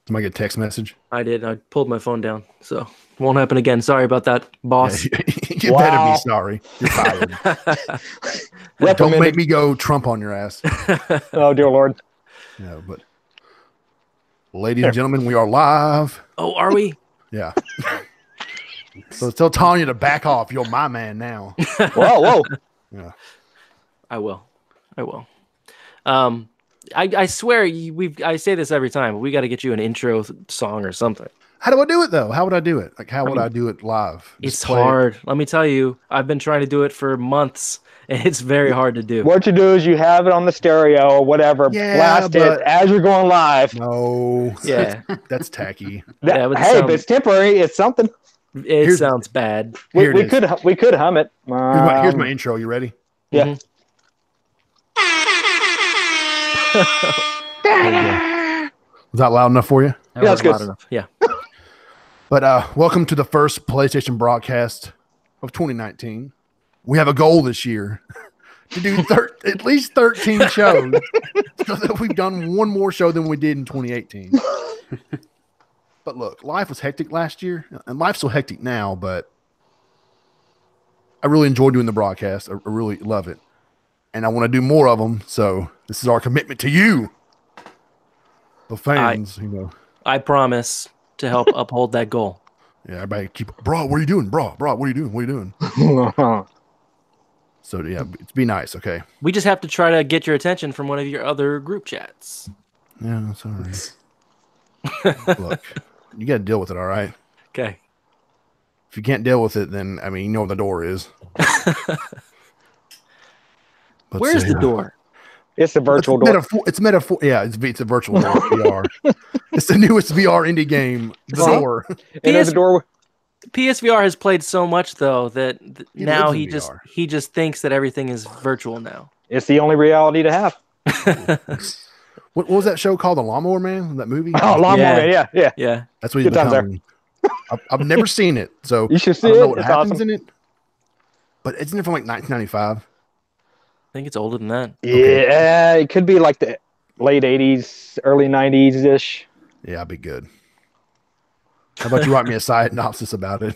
Somebody get a text message. I did. I pulled my phone down, so won't happen again. Sorry about that, boss. Yeah, you better be sorry. You're fired. Don't make me go Trump on your ass. Oh, dear Lord. No, but ladies and gentlemen, we are live. Oh, are we? Yeah. So tell Tanya to back off. You're my man now. Whoa. Yeah. I will. I swear I say this every time, but we got to get you an intro song or something. How do I do it though? How would I do it? Like how would I do it live? It's hard. Let me tell you, I've been trying to do it for months and it's very hard to do. What you do is you have it on the stereo or whatever, blast it as you're going live. No. Yeah. That's tacky. But it's temporary. It's something. It sounds bad. We could hum it. Here's my intro. You ready? Yeah. Mm-hmm. Was that loud enough for you? Yeah, that's good. Loud enough. Yeah. But welcome to the first PlayStation broadcast of 2019. We have a goal this year to do at least 13 shows. So that we've done one more show than we did in 2018. But look, life was hectic last year, and life's so hectic now, but I really enjoy doing the broadcast. I really love it. And I want to do more of them, so this is our commitment to you, the fans, I promise to help uphold that goal. Yeah, everybody bro, what are you doing? Bro, what are you doing? What are you doing? So, yeah, it's be nice, okay? We just have to try to get your attention from one of your other group chats. Yeah, that's all right. Look, you got to deal with it, all right? Okay. If you can't deal with it, then, I mean, you know where the door is. Where's the door? It's a virtual door. It's metaphor. Yeah, it's a virtual door. VR. It's the newest VR indie game. The door. There's a door. PSVR has played so much though that now he just thinks that everything is virtual now. It's the only reality to have. What was that show called? The Lawnmower Man? That movie? Oh, Lawnmower Man. Yeah. That's what he's becoming. I've never seen it, so you should see I don't know it. what happens in it. But isn't it from like 1995? I think it's older than that. Yeah, it could be like the late 80s, early 90s ish. Yeah, I'd be good. How about you write me a synopsis about it?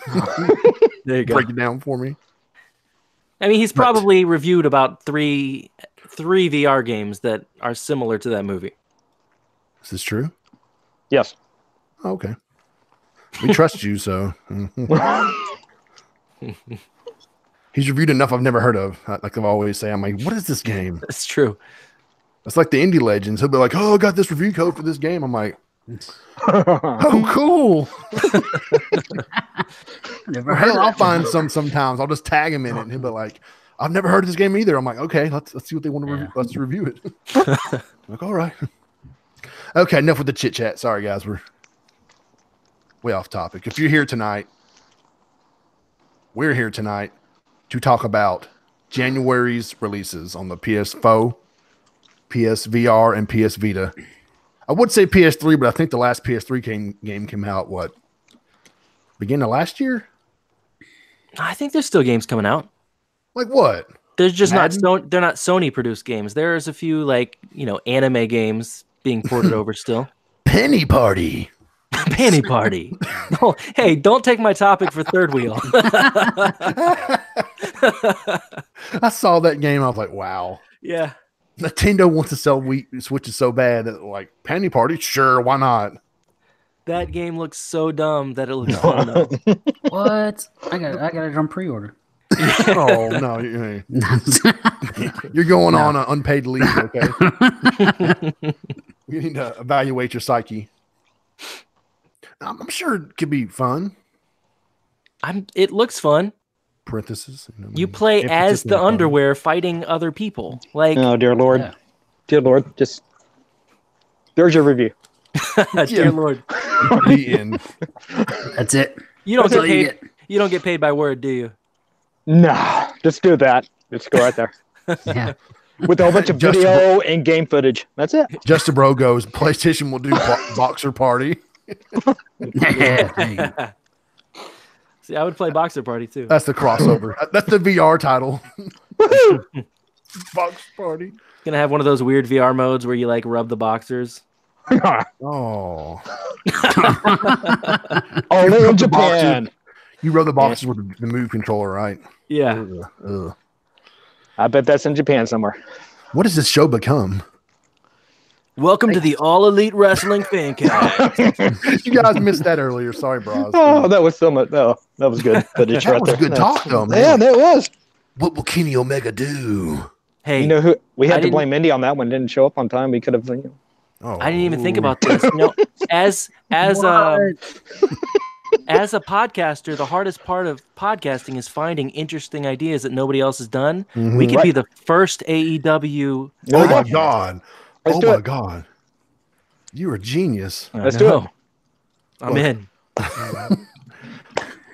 There you go. Break it down for me. I mean, he's probably reviewed about three VR games that are similar to that movie. Is this true? Yes. Oh, okay. We trust you, so. He's reviewed enough I've never heard of. Like I always say, I'm like, what is this game? That's true. It's like the Indie Legends. He'll be like, oh, I got this review code for this game. I'm like, oh, cool. I'll find sometimes. I'll just tag him in it, and he'll be like, I've never heard of this game either. I'm like, okay, let's see what they want to review. Let's review it. I'm like, all right. Okay, enough with the chit chat. Sorry, guys, we're way off topic. If you're here tonight, we're here tonight to talk about January's releases on the PS4, PSVR, and PS Vita. I would say PS3, but I think the last PS3 game came out, beginning of last year? I think there's still games coming out. Like what? There's just they're not Sony produced games. There's a few anime games being ported over still. Penny Party. Penny Party. Oh, hey, don't take my topic for third wheel. I saw that game. I was like, wow. Yeah. Nintendo wants to sell Switches so bad that Penny Party, sure, why not? That game looks so dumb that it looks fun though. What? I got it on pre-order. Oh no, you're going on an unpaid leave, okay? You need to evaluate your psyche. I'm sure it could be fun. It looks fun. Parentheses. You play as the underwear fighting other people. Like, oh dear Lord, yeah. Dear Lord, just there's your review. Dear Lord. The end. That's it. You don't get paid. You don't get paid by word, do you? No, just do that. Just go right there. Yeah. With a whole bunch of video and game footage. That's it. Just a Bro goes, PlayStation will do Boxer Party. Yeah. See, I would play Boxer Party too. That's the crossover. That's the VR title. Boxer Party. Gonna have one of those weird VR modes where you rub the boxers. Oh, Only You in broke the box, Japan. you rode the boxes with the move controller, right? Yeah. Ugh. I bet that's in Japan somewhere. What does this show become? Welcome to the All Elite Wrestling Fancast. You guys missed that earlier. Sorry, bros. Oh, that was so much. Oh, that was good. Footage That right was there. good talk, though, man. Yeah, that was. What will Kenny Omega do? Hey, You know who? We I had to didn't- blame Indy on that one. Didn't show up on time. We could have. Oh, I didn't even think about this. You know, as a podcaster, the hardest part of podcasting is finding interesting ideas that nobody else has done. Mhm. We could Right. be the first AEW. Oh my Yeah. god! Let's Oh do my it. god! You're a genius. Let's do it. I'm Look. in.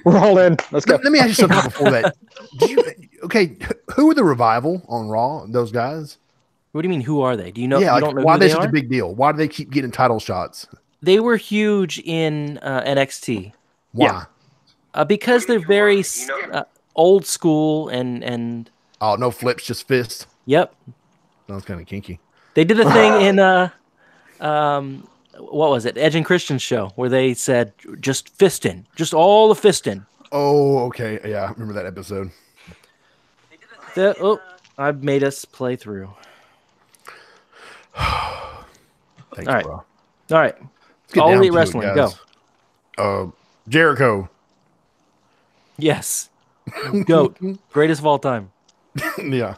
We're all in. Let's go. Let me ask you something before that. Okay, who are the Revival on Raw? Those guys? What do you mean? Who are they? Do you know? Yeah, you like, don't know why who are they they such are? a big deal? Why do they keep getting title shots? They were huge in NXT Why? because they're very old school and Oh, no flips, just fist. yep. Sounds kind of kinky. They did a thing in what was it? Edge and Christian's show where they said just fisting, just all the fisting. Oh, okay. Yeah, I remember that episode. I've made us play through. Thanks, All right. bro. All right. Let's get All down Elite to it, Wrestling, guys. Jericho. Yes. GOAT. Greatest of all time. Yeah.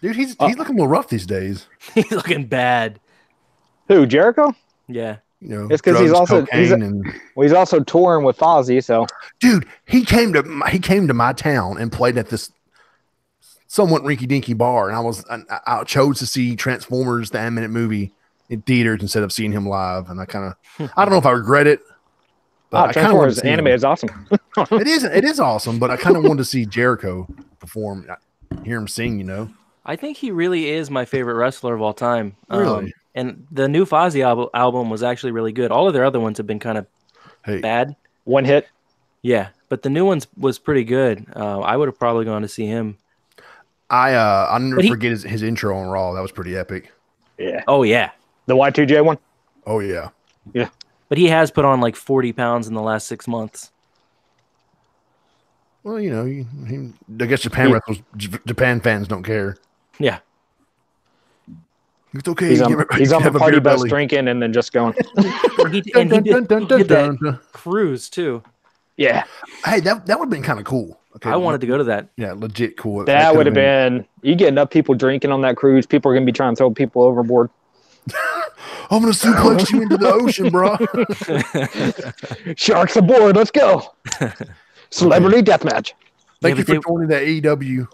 Dude, he's looking a little rough these days. He's looking bad. Who? Jericho? Yeah. You know, It's 'cause he's drugs, also- he's cocaine, a- and Well, he's also touring with Fozzy, so dude, he came to my town and played at this somewhat rinky dinky bar, and I chose to see Transformers the animated movie in theaters instead of seeing him live, and I don't know if I regret it, but I kind of want Transformers to see anime him. is awesome. It is awesome, but I kind of wanted to see Jericho perform, hear him sing, you know. I think he really is my favorite wrestler of all time. Really? And the new Fozzy album was actually really good. All of their other ones have been kind of Hey, bad. One hit. Yeah, but the new ones was pretty good. I would have probably gone to see him. I'll never But he- forget his intro on Raw. That was pretty epic. Yeah. Oh yeah, The Y2J one. Oh yeah. but he has put on like 40 pounds in the last 6 months. Well, you know, I guess Japan fans don't care. Yeah, It's okay. He's you on, have a- he's you on the have a party beer bus belly. drinking and then just going. and he did that cruise too. Yeah. Hey, that would have been kind of cool. Okay, I wanted to go to that. Yeah, legit cool. That would have been. You get enough people drinking on that cruise, people are going to be trying to throw people overboard. I'm gonna suplex you into the ocean, bro. Sharks aboard. Let's go. Celebrity deathmatch. Thank Yeah, you but for joining the AEW.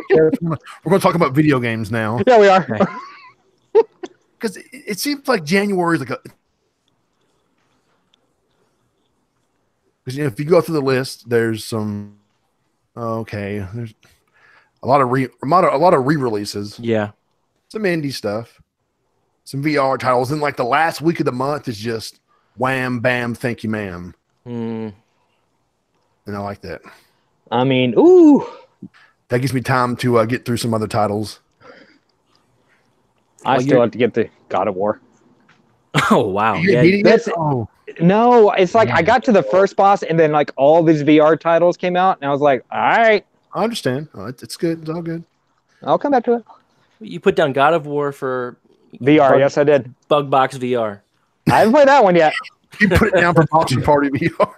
We're going to talk about video games now Yeah, we are. Okay. because it seems like January is like a. Because if you go through the list, there's some. Okay, there's a lot of re-releases, Yeah, some indie stuff, some VR titles, and like the last week of the month is just wham bam, thank you, ma'am, Mm, and I like that. I mean, ooh. That gives me time to get through some other titles. I Well, still have to get the God of War. oh wow, You yeah. beat it yet? that's- Oh, No, it's like Yeah. I got to the first boss and then like all these VR titles came out and I was like, all right, I understand. Oh, it's good. It's all good. I'll come back to it. You put down God of War for VR, yes, I did. Bug Box VR. I haven't played that one yet. You put it down for Boxing Party VR.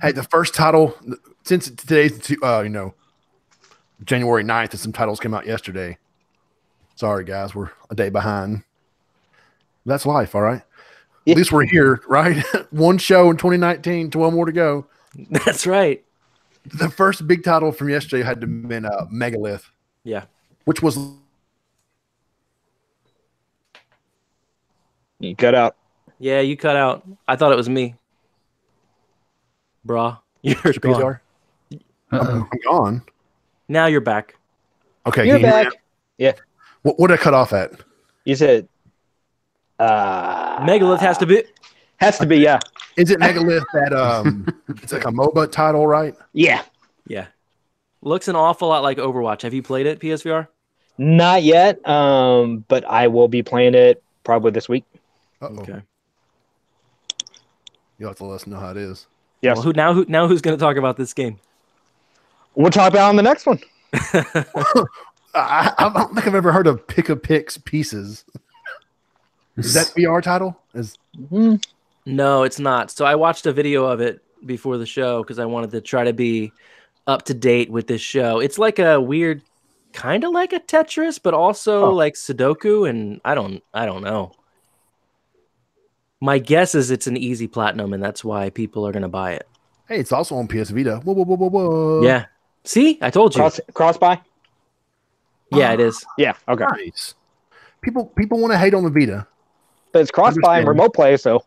Hey, the first title since today's January 9th, and some titles came out yesterday. Sorry, guys, we're a day behind. That's life, all right. Yeah. At least we're here, right? One show in 2019, 12 more to go. That's right. The first big title from yesterday had to have been Megalith, Yeah. which was You cut out. Yeah, you cut out. I thought it was me. Brah. You're gone. PSR. Uh-oh. I'm gone. Now you're back. Okay, You're can you hear me back. Yeah. now? What did I cut off at? You said Megalith has to be. has to be, yeah. Is it Megalith that it's like a MOBA title, right? Yeah. Yeah. Looks an awful lot like Overwatch. Have you played it, PSVR? Not yet, but I will be playing it probably this week. Uh-oh. Okay. You'll have to let us know how it is. Yes. Well, who's going to talk about this game? We'll talk about it on the next one. I don't think I've ever heard of Pick-a-Pix Pieces. Is that VR title? No, it's not. So I watched a video of it before the show because I wanted to try to be up to date with this show. It's like a weird, kind of like a Tetris, but also like Sudoku, and I don't know. My guess is it's an easy platinum, and that's why people are going to buy it. Hey, it's also on PS Vita. Whoa. Yeah. See, I told you. Cross buy? Yeah, it is. Yeah. Okay. Nice. People want to hate on the Vita. But it's cross buy and remote play, so.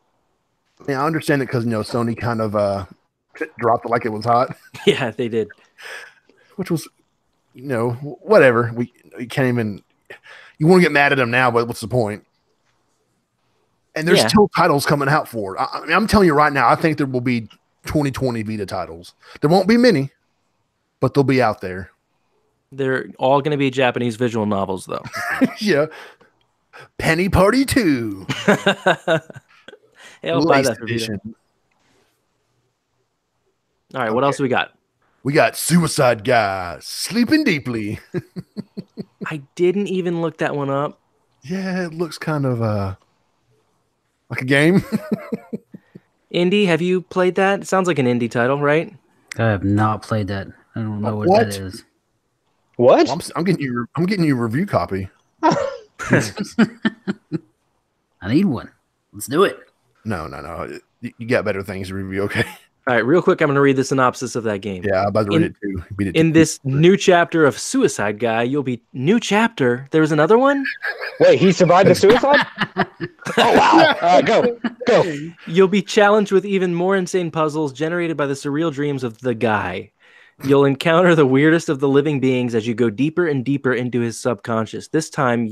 Yeah, I understand it because Sony kind of dropped it like it was hot, Yeah, they did. which was whatever. We can't even. You want to get mad at them now, but what's the point? And there's still titles coming out for it. I'm telling you right now, I think there will be 2020 Vita titles. There won't be many, but they'll be out there. They're all going to be Japanese visual novels, though. Yeah. Penny Party 2. Hey, I'll buy that for Vita. All right, what else do we got? We got Suicide Guy, Sleeping Deeply. I didn't even look that one up. Yeah, it looks kind of like a game. Indie, have you played that? It sounds like an indie title, right? I have not played that. I don't know what that is. What? Well, I'm getting you a review copy. I need one. Let's do it. No. You got better things to review, okay? All right, real quick, I'm going to read the synopsis of that game. Yeah, I'm about to read it too. In this new chapter of Suicide Guy, you'll be... New chapter? There was another one? Wait, he survived the suicide? Oh, wow. Go. You'll be challenged with even more insane puzzles generated by the surreal dreams of the guy. You'll encounter the weirdest of the living beings as you go deeper and deeper into his subconscious. This time,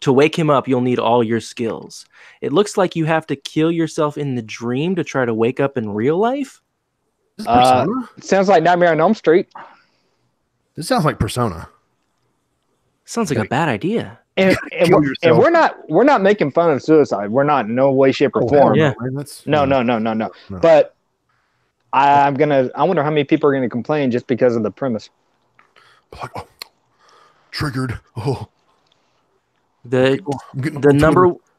to wake him up, you'll need all your skills. It looks like you have to kill yourself in the dream to try to wake up in real life? Sounds like Nightmare on Elm Street. This sounds like Persona. Sounds like a bad idea. And we're not making fun of suicide. We're not in no way, shape, or form. Yeah. No. But I wonder how many people are gonna complain just because of the premise. Like, triggered. Oh. The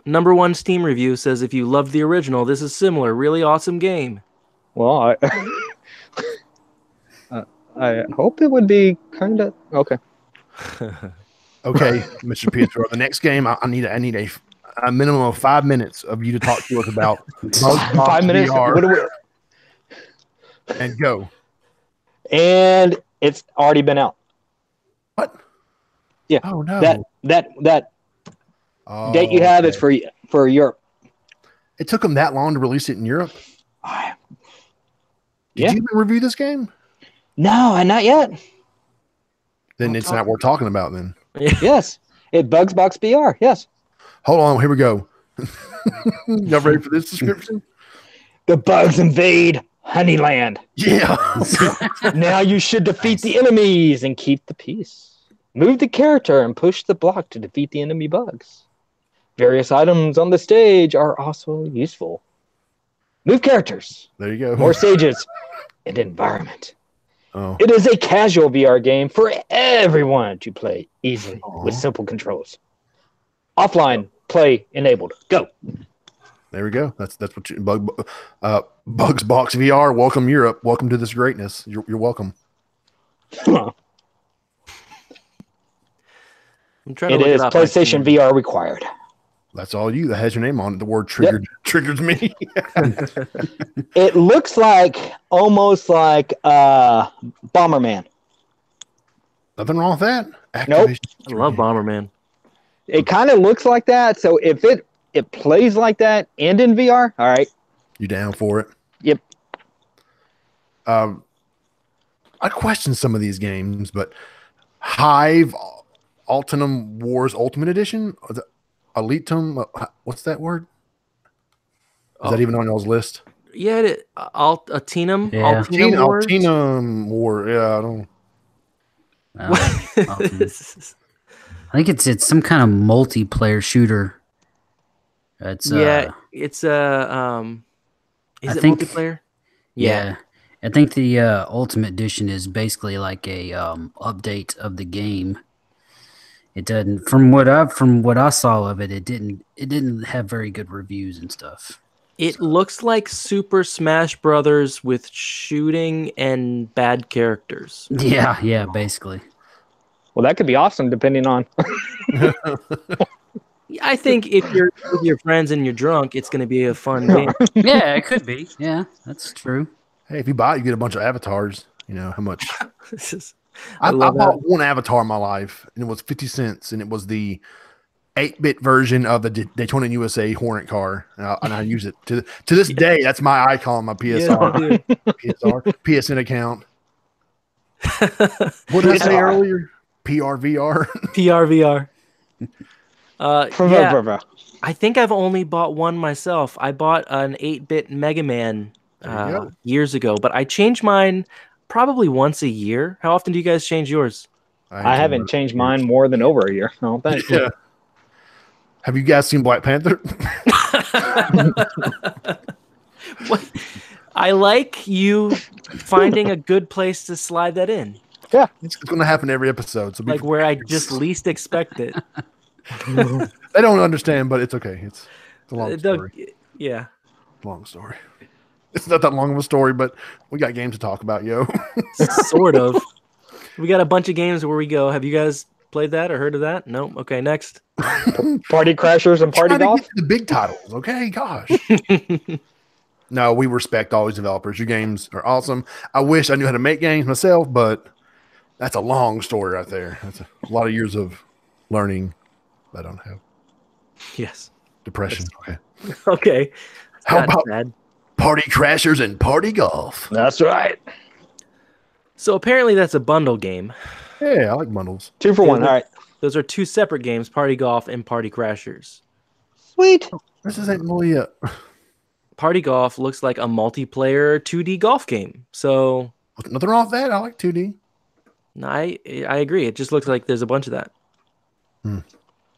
number one Steam review says if you love the original, this is similar. Really awesome game. Well, I hope it would be kind of okay. Okay, Mr. Pietro. The next game, I need a minimum of 5 minutes of you to talk to us about. 5 minutes. And go. And it's already been out. What? Yeah. Oh no. That date you have is for Europe. It took them that long to release it in Europe. Did you even review this game? No, not yet. Then it's not worth talking about then. Yes. It Bugs Box VR. Yes. Hold on, here we go. Y'all ready for this description? The bugs invade Honeyland. Yeah. Now you should defeat the enemies and keep the peace. Move the character and push the block to defeat the enemy bugs. Various items on the stage are also useful. Move characters. There you go. More stages and environment. Oh. It is a casual VR game for everyone to play easily with simple controls. Offline play enabled. Go. There we go. That's what you Bugs Box VR. Welcome Europe. Welcome to this greatness. You're welcome. I'm trying to it look is it up. PlayStation VR required. That's all you. That has your name on it. The word triggers me. It looks like almost like Bomberman. Nothing wrong with that. Nope. I love Bomberman. It kind of looks like that. So if it plays like that and in VR, all right. You down for it? Yep. I question some of these games, but Hive Altinum Wars Ultimate Edition, Elitum, what's that word? Is that even on y'all's list? Yeah, Altinum. Yeah. Altinum Wars. Altinum War. Yeah, I don't. Ultimate. I think it's some kind of multiplayer shooter. It's it's is it multiplayer? Yeah. I think the Ultimate Edition is basically like a update of the game. It doesn't, from what I saw of it, it didn't have very good reviews and stuff. It looks like Super Smash Brothers with shooting and bad characters. Yeah, basically. Well, that could be awesome, depending on. I think if you're with your friends and you're drunk, it's going to be a fun game. Yeah, it could be. Yeah, that's true. Hey, if you buy it, you get a bunch of avatars. You know how much? I I love bought that. one avatar in my life, and it was 50 cents, and it was the 8-bit version of the Daytona USA Hornet car, and I use it to this day. That's my icon, my PSR, PSN account. What did I say earlier? PRVR. PRVR. I think I've only bought one myself. I bought an 8-bit Mega Man years ago, but I change mine probably once a year. How often do you guys change yours? I haven't changed mine more than over a year. I don't think. Yeah. Have you guys seen Black Panther? What? I like you finding a good place to slide that in. Yeah, it's going to happen every episode. So like where I just least expect it. They don't understand, but it's okay. It's a long story. Yeah. Long story. It's not that long of a story, but we got games to talk about, yo. Sort of. We got a bunch of games where we go. Have you guys played that or heard of that? No. Okay, next. Party Crashers and Party Golf. The big titles, okay? Gosh. No, we respect all these developers. Your games are awesome. I wish I knew how to make games myself, but that's a long story right there. That's a lot of years of learning I don't have. Yes. Depression. Okay. Okay. How about Party Crashers and Party Golf? That's right. So apparently that's a bundle game. Yeah, I like bundles. 2 for 1. All right. Those are 2 separate games, Party Golf and Party Crashers. Sweet. This isn't really a... Party Golf looks like a multiplayer 2D golf game. So nothing wrong with that. I like 2D. I agree. It just looks like there's a bunch of that.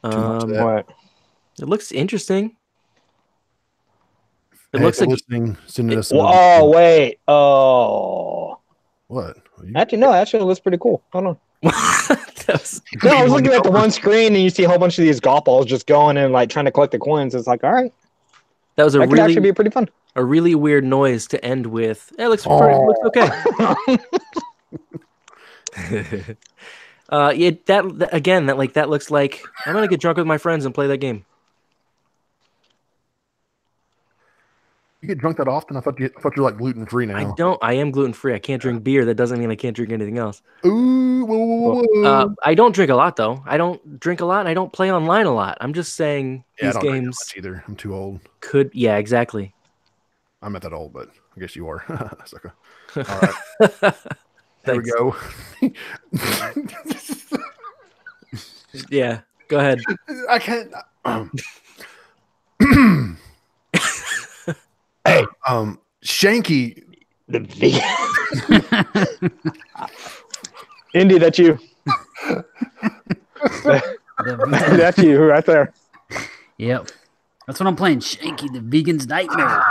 What? It looks interesting. It looks like listening. Oh wait. Oh. What? Actually, no. Actually, it looks pretty cool. Hold on. I was looking at the one screen and you see a whole bunch of these golf balls just going and like trying to collect the coins. It's like, all right. That was could actually be pretty fun. A really weird noise to end with. It looks okay. That looks like I'm gonna get drunk with my friends and play that game. You get drunk that often? I thought you're like gluten free now. I don't. I am gluten free. I can't drink beer. That doesn't mean I can't drink anything else. Ooh, whoa. I don't drink a lot though. I don't drink a lot. And I don't play online a lot. I'm just saying these games. I don't drink much either. I'm too old. Yeah, exactly. I'm not that old, but I guess you are. That's okay. All right. There we go. Yeah, go ahead. I can't. Hey, Shanky. The Indy, that's you. That's you right there. Yep. That's what I'm playing. Shanky, the Vegan's Nightmare.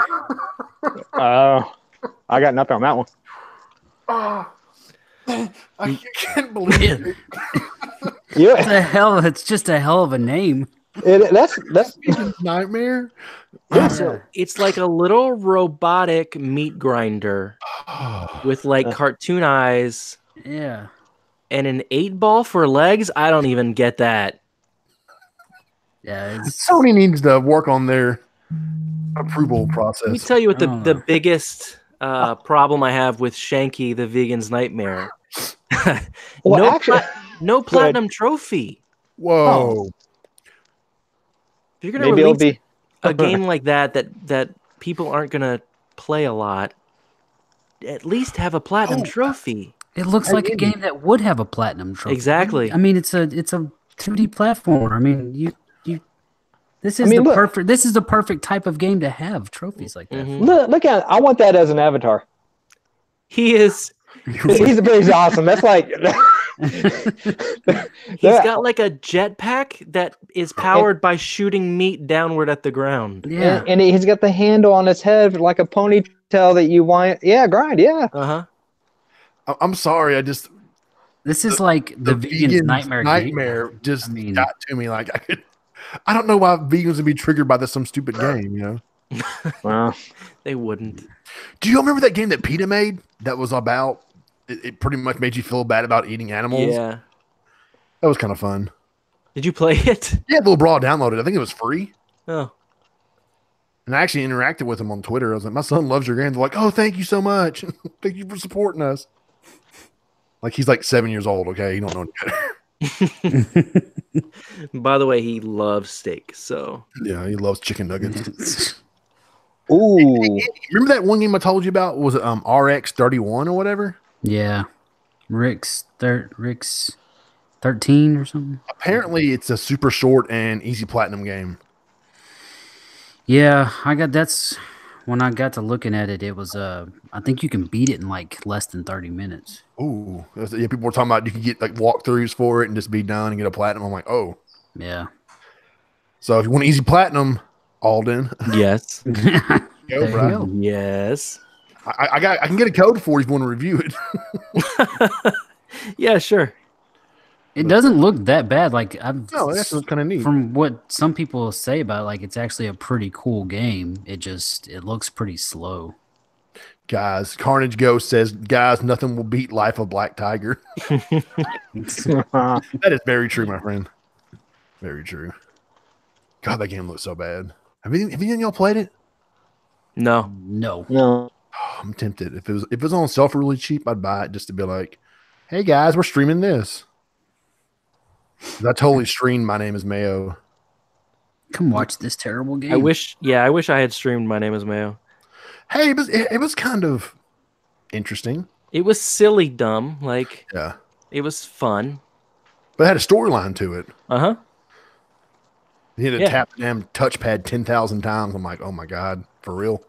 I got nothing on that one. I can't believe it. Yeah. It's just a hell of a name. That's Nightmare. So it's like a little robotic meat grinder with like cartoon eyes. Yeah. And an 8-ball for legs. I don't even get that. Yeah. Sony needs to work on their approval process. Let me tell you what the biggest problem I have with Shanky, the Vegan's Nightmare. No platinum trophy. Whoa. If you're gonna release a game like that people aren't gonna play a lot, at least have a platinum trophy. It looks like a game that would have a platinum trophy. Exactly. I mean, it's a 2D platformer. I mean, this is the perfect type of game to have trophies like that. Mm-hmm. Look at it. I want that as an avatar. He is. He's awesome. That's like He's got like a jetpack that is powered by shooting meat downward at the ground. Yeah. And he's got the handle on his head like a ponytail that you wind. Yeah, grind. Yeah. I'm sorry. This is like the vegan's nightmare. Just got to me. Like I don't know why vegans would be triggered by some stupid game. You know. Well, they wouldn't. Do you remember that game that PETA made? That was about. It pretty much made you feel bad about eating animals. Yeah. That was kind of fun. Did you play it? Yeah, Little Bra downloaded. I think it was free. Oh. And I actually interacted with him on Twitter. I was like, my son loves your game. They're like, oh, thank you so much. Thank you for supporting us. Like, he's like 7 years old, okay? You don't know any better. By the way, he loves steak, so. Yeah, he loves chicken nuggets. ooh. Remember that one game I told you about? Was it RX-31 or whatever? Yeah. Rick's 13 or something. Apparently, it's a super short and easy platinum game. Yeah, that's when I got to looking at it. It was I think you can beat it in like less than 30 minutes. Ooh, yeah, people were talking about you can get like walkthroughs for it and just be done and get a platinum. I'm like, oh, Yeah. so if you want easy platinum, Alden, Yes. go, There you bro. go. Yes. I can get a code for you if you want to review it. Yeah, sure. It doesn't look that bad. Like No, that's kind of neat. from what some people say about it, like it's actually a pretty cool game. It looks pretty slow. Guys, Carnage Ghost says, guys, nothing will beat Life of Black Tiger. That is very true, my friend. Very true. God, that game looks so bad. Have any of y'all played it? No. No. No. Oh, I'm tempted. If it was on sale for really cheap, I'd buy it just to be like, hey guys, we're streaming this. 'Cause I totally streamed My Name is Mayo. Come watch this terrible game. I wish I had streamed My Name is Mayo. Hey, it was kind of interesting. It was silly dumb. Like, Yeah. it was fun. But it had a storyline to it. Uh-huh. You had to Yeah. tap the damn touchpad 10,000 times. I'm like, oh my God, for real?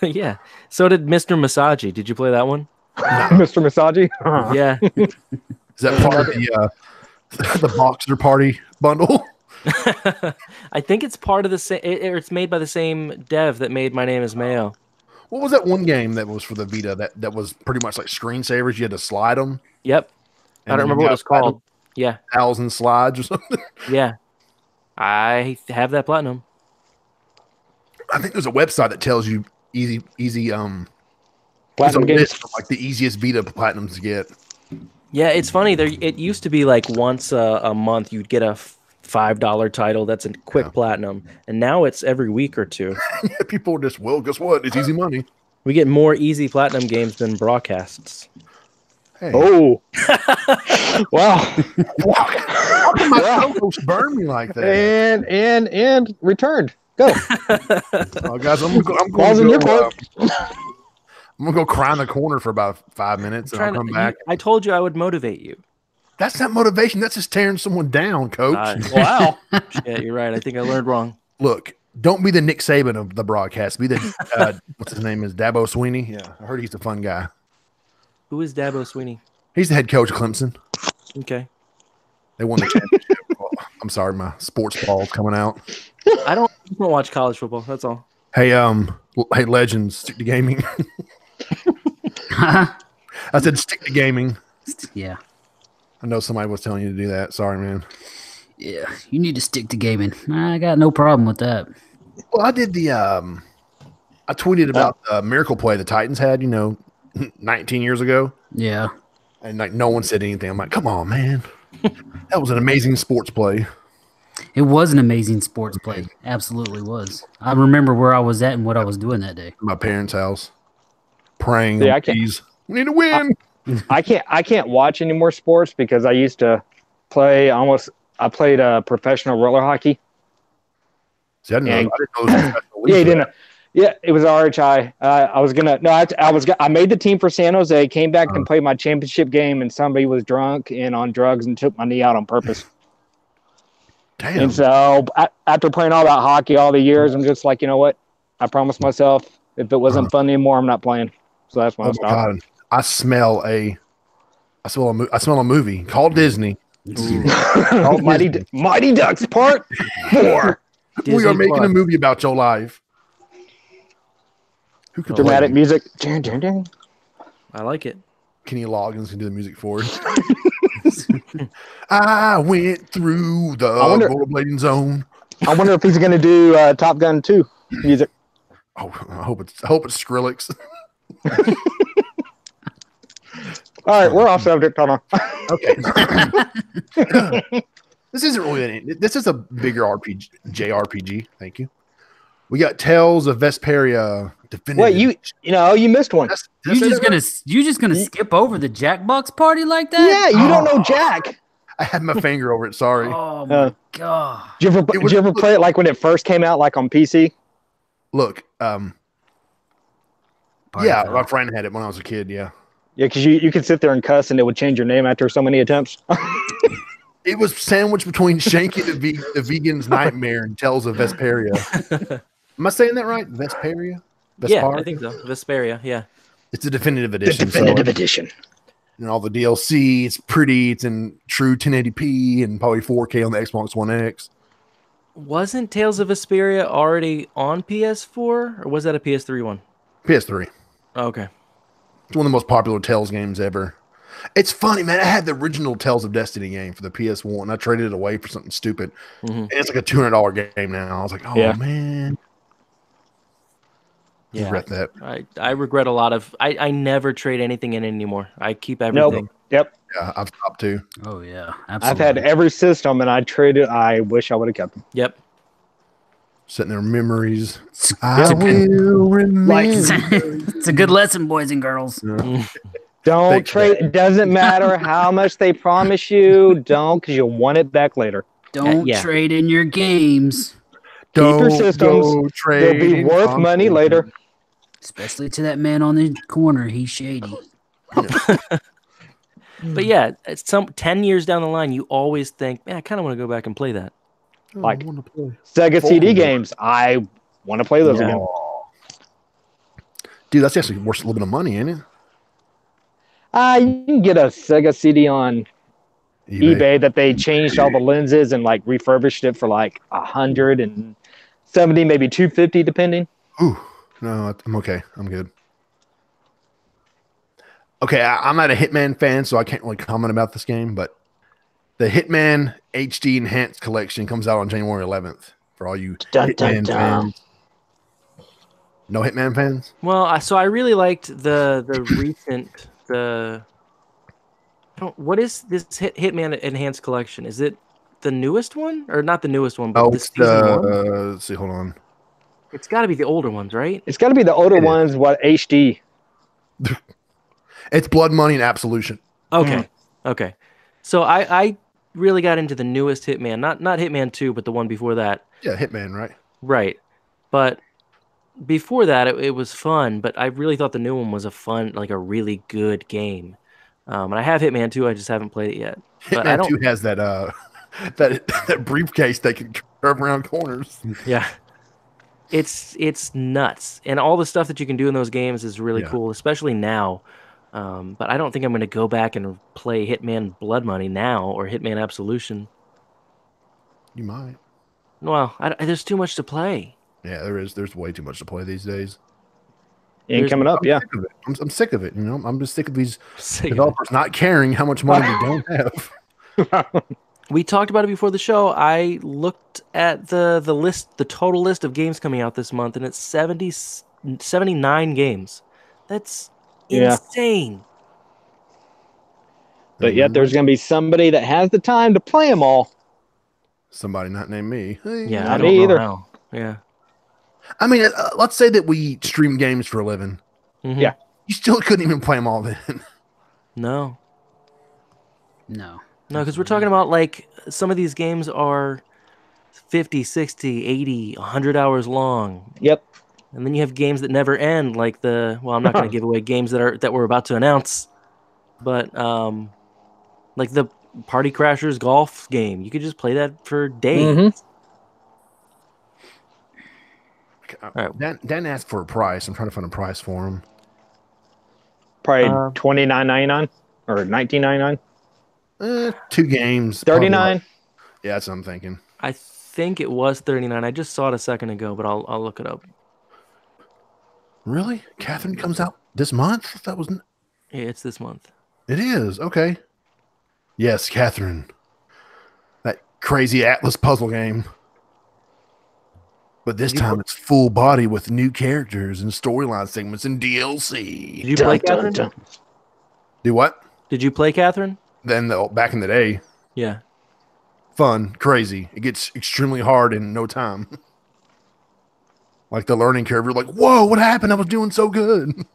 Yeah. So did Mr. Masagi. Did you play that one? Mr. Masagi? Yeah. Is that part of the Boxer Party bundle? I think it's part of the same. It's made by the same dev that made My Name is Mayo. What was that one game that was for the Vita that was pretty much like screensavers? You had to slide them. Yep. I don't remember what it's called. Yeah. 1,000 slides or something. Yeah. I have that platinum. I think there's a website that tells you easy Platinum there's a games. list of, like the easiest Vita platinums to get. Yeah, it's funny. It used to be like once a month you'd get a $5 title that's a quick platinum, and now it's every week or two. People are just, well, guess what? It's easy money. We get more easy platinum games than broadcasts. Hey. Oh. Wow. How can my co-host burn me like that? And returned. Go. Oh, guys, I'm going Balls in your court. I'm gonna go cry in the corner for about 5 minutes, and I'll come back. I told you I would motivate you. That's not motivation. That's just tearing someone down, coach. Wow. Yeah, you're right. I think I learned wrong. Look, don't be the Nick Saban of the broadcast. Be the what's his name is Dabo Sweeney. Yeah, I heard he's a fun guy. Who is Dabo Sweeney? He's the head coach of Clemson. Okay. They won the championship. Oh, I'm sorry, my sports ball's coming out. I don't watch college football. That's all. Hey, hey, legends, stick to gaming. I said stick to gaming. Yeah. I know somebody was telling you to do that. Sorry, man. Yeah. You need to stick to gaming. I got no problem with that. Well, I did the I tweeted about the miracle play the Titans had, 19 years ago. Yeah. And like no one said anything. I'm like, come on, man. That was an amazing sports play. It was an amazing sports play. Absolutely was. I remember where I was at and what I was doing that day. My parents' house. Praying. Yeah, on keys. We need to win. I can't watch any more sports because I used to play I played professional roller hockey. See, I didn't know. Yeah, you didn't. Yeah, it was RHI. I made the team for San Jose, came back and played my championship game, and somebody was drunk and on drugs and took my knee out on purpose. Damn. And so after playing all that hockey all the years, I'm just like, you know what? I promised myself if it wasn't fun anymore, I'm not playing. So that's why I stopped. God. I smell a I smell a movie called Disney. Oh, Mighty Ducks Part 4. We are making Plus. a movie about your life. Who could Dramatic play? music. Dun, dun, dun. I like it. Kenny Loggins can do the music for it. I went through the rollerblading zone. I wonder if he's going to do Top Gun 2 music. Oh, I hope it's Skrillex. All right, we're off subject. Hold on. Okay. This isn't really this is a bigger RPG, JRPG. Thank you. We got Tales of Vesperia. Definitive. Wait, you missed one. You just gonna skip over the Jackbox party like that? Yeah, you don't know Jack. I had my finger over it. Sorry. Oh my god! Did you ever play it like when it first came out, like on PC? Look, Party yeah, foul. my friend had it when I was a kid. Yeah, Yeah, because you could sit there and cuss, and it would change your name after so many attempts. it was sandwiched between Shanky the Vegan's Nightmare and Tales of Vesperia. Am I saying that right? Vesperia? Yeah, Vespar? I think so. Vesperia, yeah. It's a definitive The edition. definitive edition. And all the DLC. It's pretty. It's in true 1080p and probably 4K on the Xbox One X. Wasn't Tales of Vesperia already on PS4, or was that a PS3 one? PS3. Oh, okay. It's one of the most popular Tales games ever. It's funny, man. I had the original Tales of Destiny game for the PS1. I traded it away for something stupid. And it's like a $200 game now. I was like, oh, Yeah. man. Yeah. Regret that. I regret a lot of. I never trade anything in anymore. I keep everything. Nope. Yep. Yeah, I've stopped too. Oh yeah, I've absolutely. had every system, and I traded. I wish I would have kept them. Yep. Sitting there, memories. It's I a good- will remember. it's a good lesson, boys and girls. Don't Thanks, trade. It doesn't matter how much they promise you. Don't, because you'll want it back later. Don't Yeah. trade in your games, Keep your Don't systems. go They'll trading be worth money consoles. later. especially to that man on the corner. He's shady. But yeah, it's 10 years down the line, you always think, man, I kind of want to go back and play that. Oh, Like- I wanna play. Sega CD Full. games. I want to play those Yeah. again. Dude, that's actually worth a little bit of money, ain't it? You can get a Sega CD on eBay that they changed all the lenses and like refurbished it for like 170, maybe 250, depending. Ooh, no, I'm okay. I'm good. Okay, I'm not a Hitman fan, so I can't really comment about this game, but the Hitman HD Enhanced Collection comes out on January 11th for all you Dun, dun, Hitman dun. fans. No Hitman fans? Well, so I really liked the recent what is this Hitman Enhanced Collection? Is it the newest one or not the newest one? But Oh, this it's season one? let's see, hold on. It's got to be the older ones, right? It's got to be the older It is. ones. What HD? It's Blood Money and Absolution. Okay, okay. So I really got into the newest Hitman, not Hitman 2, but the one before that. Yeah, Hitman, right? Right. But before that, it was fun, but I really thought the new one was a really good game. And I have Hitman 2, I just haven't played it yet. But I Hitman don't. 2 has that that briefcase that can curve around corners. Yeah. It's nuts. And all the stuff that you can do in those games is really Yeah. cool, especially now. But I don't think I'm going to go back and play Hitman Blood Money now or Hitman Absolution. You might. Well, there's too much to play. Yeah, there is. There's way too much to play these days. Ain't There's- coming up. Yeah. Sick of it. I'm sick of it. You know, I'm just sick of these Sick of it. developers not caring how much money we don't have. We talked about it before the show. I looked at the list, the total list of games coming out this month, and it's 79 games. That's Yeah. insane. But yet there's going to be somebody that has the time to play them all. Somebody not named me. Hey. Yeah, Not I don't me know either. how. Yeah. I mean, let's say that we stream games for a living. Mhm. Yeah. You still couldn't even play them all then. No. No. No, because we're talking about like some of these games are 50, 60, 80, 100 hours long. Yep. And then you have games that never end, like I'm not going to give away games that we're about to announce, but like the Party Crashers golf game, you could just play that for days. Mhm. right. Dan asked for a price. I'm trying to find a price for him. Probably Uh, $29.99 or 1999? 2 games. probably 39. like- yeah, that's what I'm thinking. I think it was 39. I just saw it a second ago, but I'll look it up. Really? Catherine comes out this month? That wasn't. Yeah, it's this month. It is. Okay. Yes, Catherine. That crazy Atlas puzzle game. But this time it's full body with new characters and storyline segments and DLC. Did you play Catherine? Do what? Did you play Catherine? Then back in the day, Yeah. fun, crazy. It gets extremely hard in no time. Like the learning curve, you're like, whoa, what happened? I was doing so good.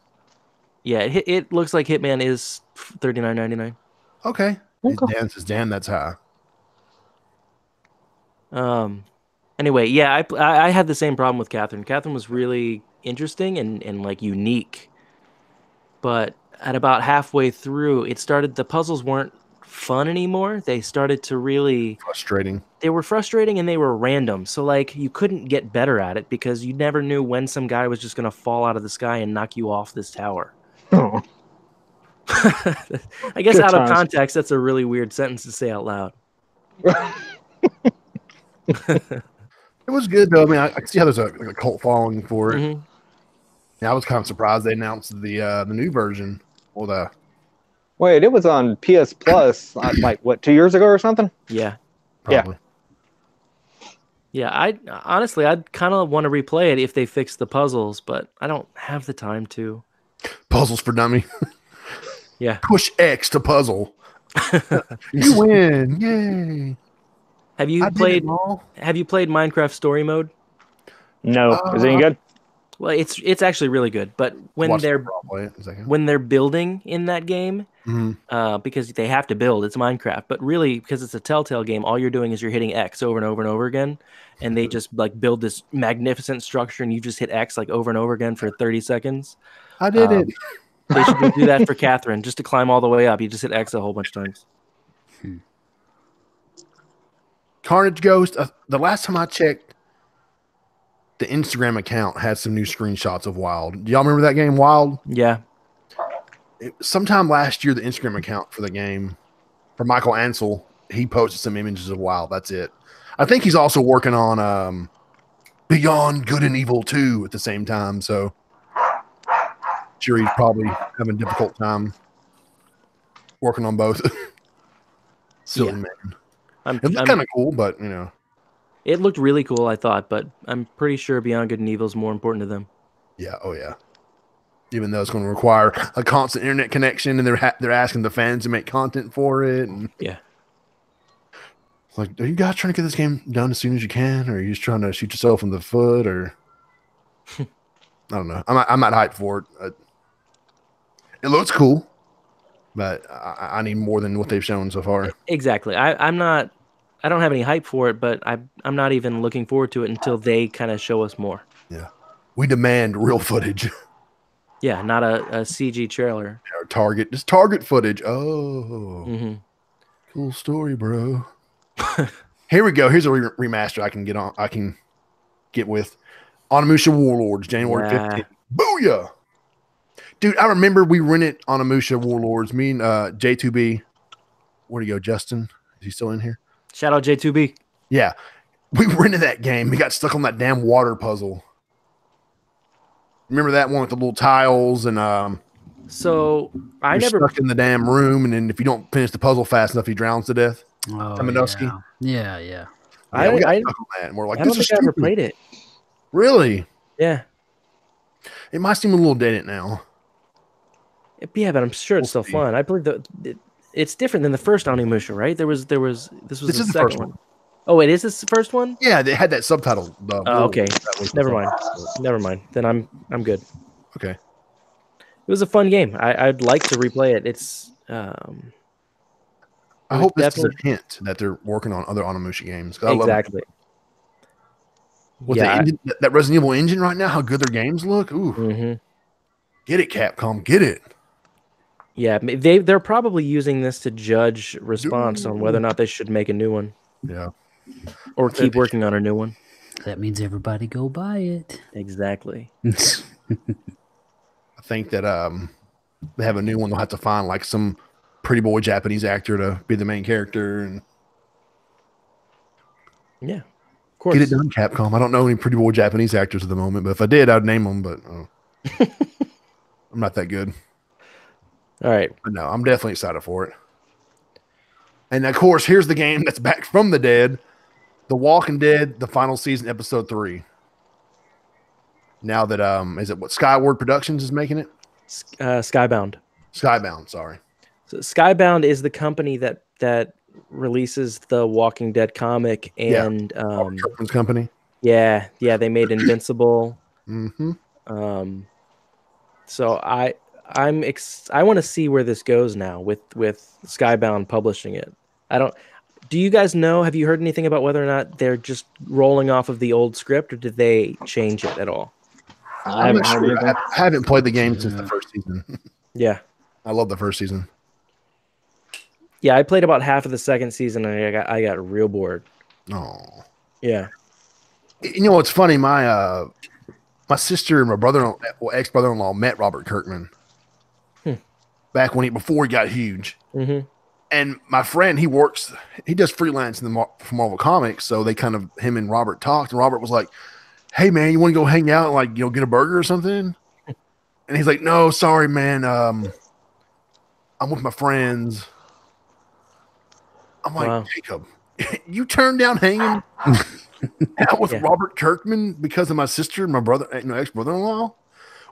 Yeah, it looks like Hitman is $39.99. Okay. Okay. Dan says, damn, that's high. Anyway, yeah, I had the same problem with Catherine. Catherine was really interesting and like unique. But at about halfway through, the puzzles weren't fun anymore. They started to really Frustrating. They were frustrating and they were random. So like you couldn't get better at it because you never knew when some guy was just going to fall out of the sky and knock you off this tower. Oh. I guess Good out of times. context, that's a really weird sentence to say out loud. It was good, though. I mean, I can see how there's a cult following for it. Mhm. Yeah, I was kind of surprised they announced the new version. Well, the Wait, it was on PS Plus like what, 2 years ago or something? Yeah. probably. Yeah, I honestly, I'd kind of want to replay it if they fixed the puzzles, but I don't have the time to. Puzzles for dummy. Yeah. Push X to puzzle. You win! Yay! Have you I did played it all. Have you played Minecraft Story Mode? No. Is it any good? Well, it's actually really good, but when Watch they're the pro play it in a second. when they're building in that game, Mhm. because they have to build, it's Minecraft, but really because it's a Telltale game, all you're doing is you're hitting X over and over and over again, and they just like build this magnificent structure, and you just hit X like over and over again for 30 seconds. I did it. They should do that for Catherine, just to climb all the way up. You just hit X a whole bunch of times. Carnage Ghost. The last time I checked, the Instagram account had some new screenshots of Wild. Do y'all remember that game, Wild? Yeah. Sometime last year, the Instagram account for the game, for Michael Ansel, he posted some images of Wild. That's it. I think he's also working on Beyond Good and Evil 2 at the same time. So, sure, he's probably having a difficult time working on both. Silly Yeah. man. I'm, It looked kind of cool, but you know, it looked really cool, I thought, but I'm pretty sure Beyond Good and Evil is more important to them. yeah, oh yeah. Even though it's going to require a constant internet connection, and they're asking the fans to make content for it, and Yeah. it's like, are you guys trying to get this game done as soon as you can, or are you just trying to shoot yourself in the foot, or I don't know. I'm not hyped for it. It looks cool, but I need more than what they've shown so far. Exactly. I don't have any hype for it, but I'm not even looking forward to it until they kind of show us more. Yeah, we demand real footage. Yeah, not a CG trailer. Or just target footage. Oh, Hmm. cool story, bro. Here we go. Here's a remaster I can get with Onimusha Warlords, January Yeah. 15th. Booyah! Dude, I remember we rented Onimusha Warlords. Me and J2B. Where'd he go, Justin? Is he still in here? Shout out J2B. Yeah. We rented that game. We got stuck on that damn water puzzle. Remember that one with the little tiles and So I you're never. stuck in the damn room, and then if you don't finish the puzzle fast enough, he drowns to death. Oh, Tamanowski? yeah. Yeah. Yeah, we got I stuck on that, and we're like, don't this is think I ever stupid. played it. Really? Yeah. It might seem a little dated now. Yeah, but I'm sure it's still We'll see. fun. I believe it's different than the first Onimusha, right? This was This the is the second first one. one. Oh, it is this the first one? Yeah, they had that subtitle. Okay. That was Never the mind. first one. Never mind. Then I'm good. Okay. It was a fun game. I'd like to replay it. It's I hope this is a definitely- hint that they're working on other Onimusha games. 'Cause I love exactly. with the engine, that Resident Evil engine right now, how good their games look. Ooh, Hmm. get it, Capcom, get it. Yeah, they're probably using this to judge response on whether or not they should make a new one Yeah. or keep working on a new one. That means everybody go buy it. Exactly. I think that they have a new one. They'll have to find like some pretty boy Japanese actor to be the main character and Yeah, of course. get it done, Capcom. I don't know any pretty boy Japanese actors at the moment, but if I did, I'd name them. But I'm not that good. All right. But no, I'm definitely excited for it. And of course, here's the game that's back from the dead, The Walking Dead, the final season, episode 3. Now that is it what Skyward Productions is making it? Skybound. Skybound, sorry. So Skybound is the company that releases the Walking Dead comic and Kirkman's company. yeah, they made Invincible. Mm-hmm. So I want to see where this goes now with Skybound publishing it. Do you guys know, have you heard anything about whether or not they're just rolling off of the old script, or did they change it at all? I haven't heard I anything. haven't played the game since the first season. Yeah. I love the first season. Yeah, I played about half of the second season and I got real bored. Oh. Yeah. You know what's funny? My sister and my ex-brother-in-law met Robert Kirkman back before he got huge. Mm-hmm. And my friend, he does freelance for Marvel Comics. So him and Robert talked, and Robert was like, "Hey man, you want to go hang out and get a burger or something?" And he's like, "No, sorry, man. I'm with my friends." I'm like, Wow. Jacob, you turned down hanging out with Robert Kirkman because of my sister and my ex-brother-in-law?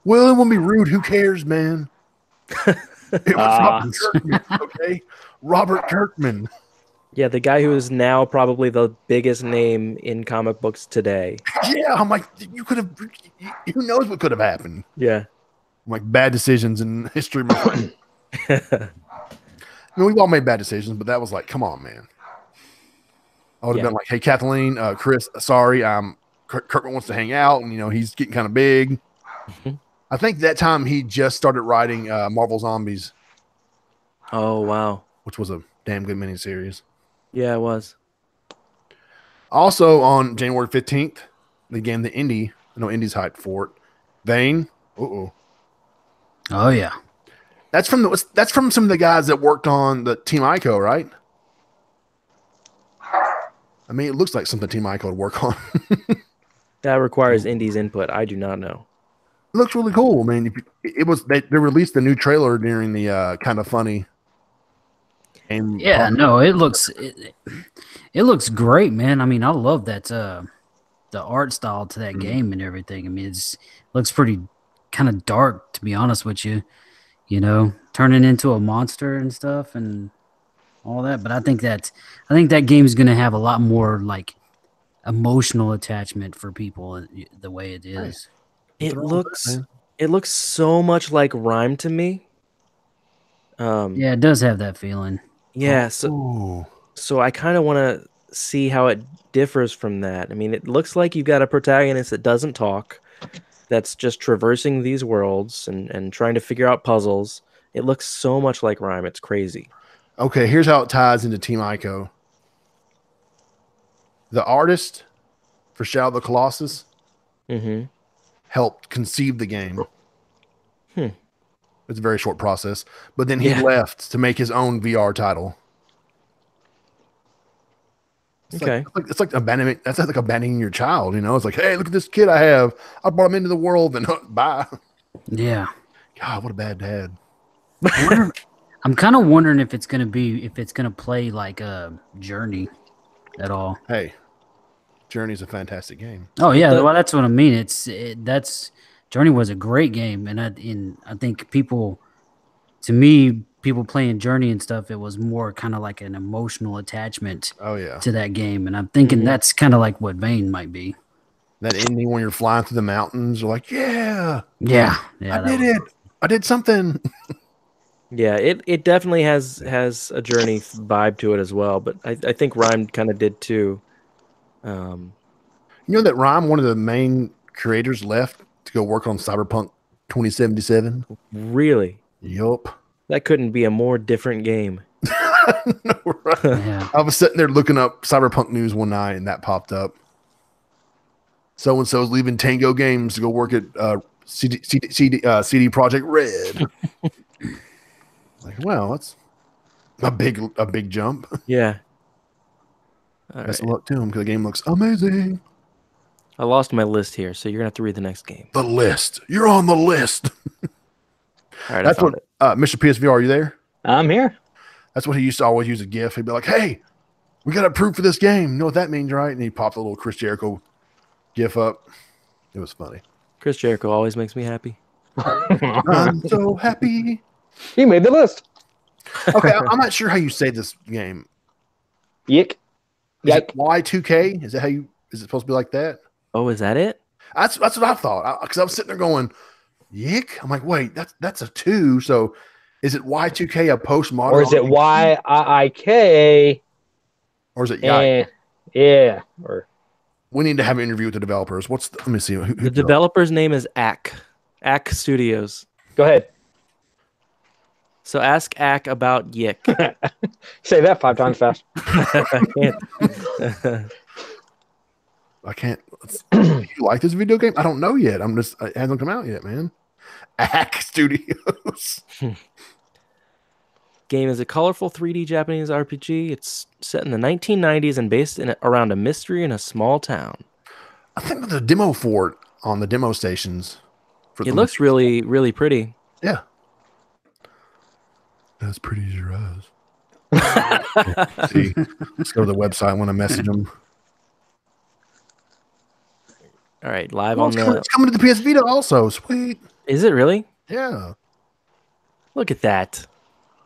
Well, it won't be rude. Who cares, man? It was Robert Kirkman, okay? Robert Kirkman. Yeah, the guy who is now probably the biggest name in comic books today. Yeah, I'm like, you could have. Who knows what could have happened? Yeah. I'm like, bad decisions in history. I mean, we've all made bad decisions, but that was like, come on, man. I would have been like, hey, Kathleen, Chris, sorry, Kirkman wants to hang out, and he's getting kind of big. Mm-hmm. I think that time he just started writing Marvel Zombies. Oh, wow. Which was a damn good miniseries. Yeah, it was. Also on January 15th, the game, the Indie, Indie's hyped for it. Vane. Oh yeah. That's from some of the guys that worked on the Team Ico, right? I mean, it looks like something Team Ico would work on. That requires Indie's input. I do not know. It looks really cool. I mean, they released the new trailer during the kind of funny. And yeah, no, it looks great, man. I mean, I love that the art style to that game and everything. I mean, it looks pretty kind of dark, to be honest with you. Turning into a monster and stuff and all that. But I think that game is going to have a lot more like emotional attachment for people the way it is. It looks so much like Rhyme to me. Yeah, it does have that feeling. Yeah, so I kind of want to see how it differs from that. I mean, it looks like you've got a protagonist that doesn't talk, that's just traversing these worlds and trying to figure out puzzles. It looks so much like Rhyme. It's crazy. Okay, here's how it ties into Team Ico. The artist for Shadow of the Colossus helped conceive the game. It's a very short process, but then he left to make his own VR title. It's like abandonment. That's like abandoning your child. It's like, hey, look at this kid I have. I brought him into the world, and bye. Yeah. God, what a bad dad. I'm kind of wondering if it's gonna play like a Journey at all. Hey, Journey's a fantastic game. Oh yeah, well that's what I mean. Journey was a great game, and I think people playing Journey and stuff, it was more kind of like an emotional attachment. To that game, and I'm thinking that's kind of like what Vane might be. That ending when you're flying through the mountains, you're like, yeah, I did it. I did something. Yeah, it definitely has a Journey vibe to it as well, but I think Rhyme kind of did too. You know that Rhyme, one of the main creators, left to go work on Cyberpunk 2077? Really? Yup. That couldn't be a more different game. No, right? Yeah. I was sitting there looking up Cyberpunk news one night, and that popped up. So-and-so's leaving Tango Games to go work at CD Projekt Red. Like, well, A big jump. Yeah. All Best right. of luck to him because the game looks amazing. I lost my list here, so you're gonna have to read the next game. The list. You're on the list. All right, That's I found what Mr. PSVR, are you there? I'm here. That's what he used to always use a GIF. He'd be like, "Hey, we got approved for this game. You know what that means, right?" And he popped a little Chris Jericho GIF up. It was funny. Chris Jericho always makes me happy. I'm so happy. He made the list. Okay, I'm not sure how you say this game. Yick. Is Yike. it Y2K? Is that how you? Is it supposed to be like that? Oh, is that it? That's what I thought. Because I was sitting there going, "Yick." I'm like, wait, that's a 2. So is it Y2K a postmodern? Or is it YIIK? Or is it Yike? Yeah. Or We need to have an interview with the developers. Let me see. Who The developer's name is Ack. Ack Studios. go ahead. So ask Ack about Yick. Say that 5 times fast. I can't. I can't. You like this video game? I don't know yet. It hasn't come out yet, man. Ack Studios. Game is a colorful 3D Japanese RPG. It's set in the 1990s and based around a mystery in a small town. I think the demo for it on the demo stations. It looks really, really pretty. Yeah. As pretty as your eyes. See, let's go to the website. I want to message them. All right, live Oh, on it's coming to the PS Vita also. Sweet. Is it really? Yeah. Look at that.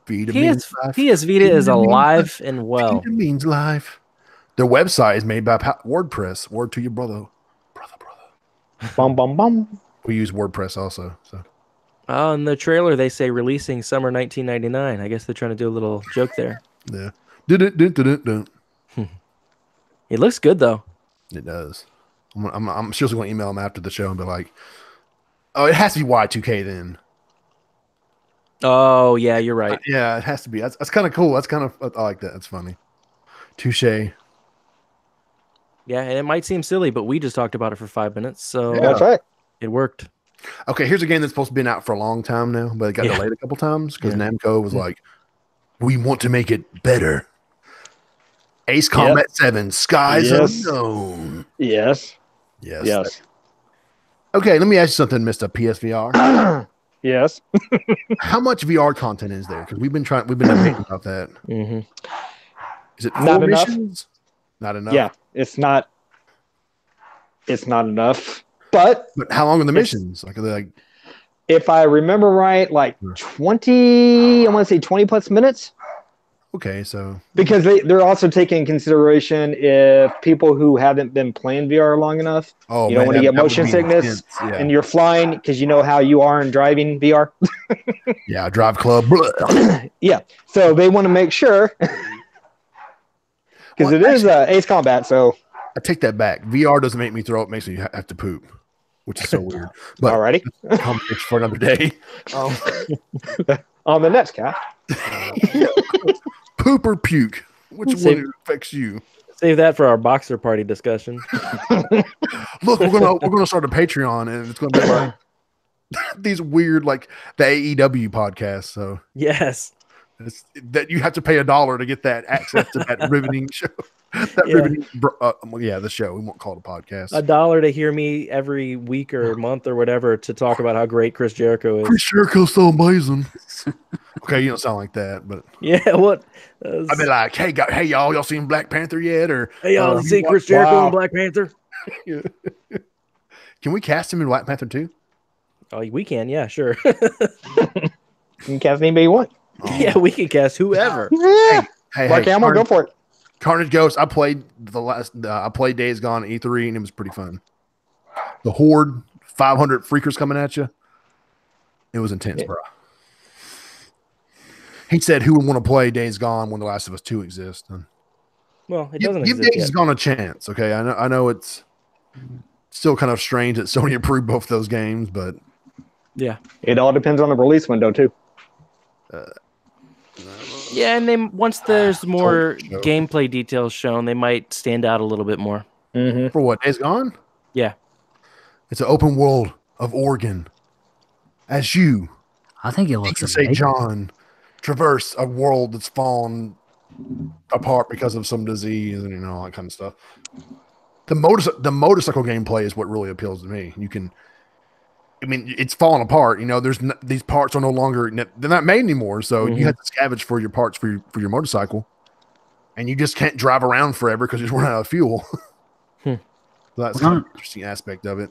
Vita means PS life. Vita is alive and well. Vita means life. Their website is made by WordPress. Word to your brother. Brother. Bum, bum, bum. We use WordPress also. So Oh, in the trailer they say releasing summer 1999. I guess they're trying to do a little joke there. yeah. Dun. It looks good though. It does. I'm seriously going to email them after the show and be like, "Oh, it has to be Y2K then." Oh yeah, you're right. Yeah, it has to be. That's kind of cool. That's kind of I like that. That's funny. Touche. Yeah, and it might seem silly, but we just talked about it for 5 minutes, so Yeah. That's right. it worked. Okay, here's a game that's supposed to be out for a long time now, but it got delayed a couple times because Namco was like, "We want to make it better." Ace Combat 7, Skies Unknown. Yes. Yes. Okay, let me ask you something, Mr. PSVR. Yes. How much VR content is there? Because we've been debating about that. Mm-hmm. Is it Not 4 enough. missions? Not enough. Yeah. It's not enough. But But how long are the missions? Like, are they like if I remember right, like 20, I want to say 20 plus minutes. okay, so Because they're also taking into consideration if people who haven't been playing VR long enough, oh, you don't man, want to that get would motion be sickness intense. Yeah. and you're flying because you know how you are in driving VR. Yeah, Drive Club. Blah. Yeah. So they want to make sure because it is Ace Combat. So I take that back. VR doesn't make me throw up; makes me have to poop, which is so weird. But alrighty. conversation for another day. On the next cast. Poop or puke? Which Save- one affects you? Save that for our boxer party discussion. Look, we're gonna start a Patreon, and it's gonna be like these weird, like the AEW podcast. So Yes. it's, that you have to pay $1 to get that access to that riveting show. The show. We won't call it a podcast. $1 to hear me every week or month or whatever to talk about how great Chris Jericho is. Chris Jericho's so amazing. Okay, you don't sound like that, but Yeah, what? I'd be like, hey y'all seen Black Panther yet? Or Hey, y'all see Chris Jericho in Black Panther? can we cast him in Black Panther too? Oh, we can, yeah, sure. You can cast anybody you want. Yeah, we can cast whoever. Hey, Mark Hamill, go for it. Carnage Ghost. I played I played Days Gone at E3 and it was pretty fun. The Horde, 500 freakers coming at you. It was intense, bro. He said, "Who would want to play Days Gone when The Last of Us 2 exists?" And Well, it give doesn't Days exist yet. Gone a chance, okay? I know it's still kind of strange that Sony approved both those games, but Yeah. It all depends on the release window too. Yeah, and then once there's more show. gameplay details shown, they might stand out a little bit more. Mm-hmm. for what? Days Gone? Yeah. It's an open world of Oregon. As you I think it you looks can say, amazing. John, traverse a world that's fallen apart because of some disease and all that kind of stuff. The motorcycle gameplay is what really appeals to me. It's falling apart. These parts are no longer, they're not made anymore. So you have to scavenge for your parts for your motorcycle, and you just can't drive around forever because you just run out of fuel. So that's kind of an interesting aspect of it.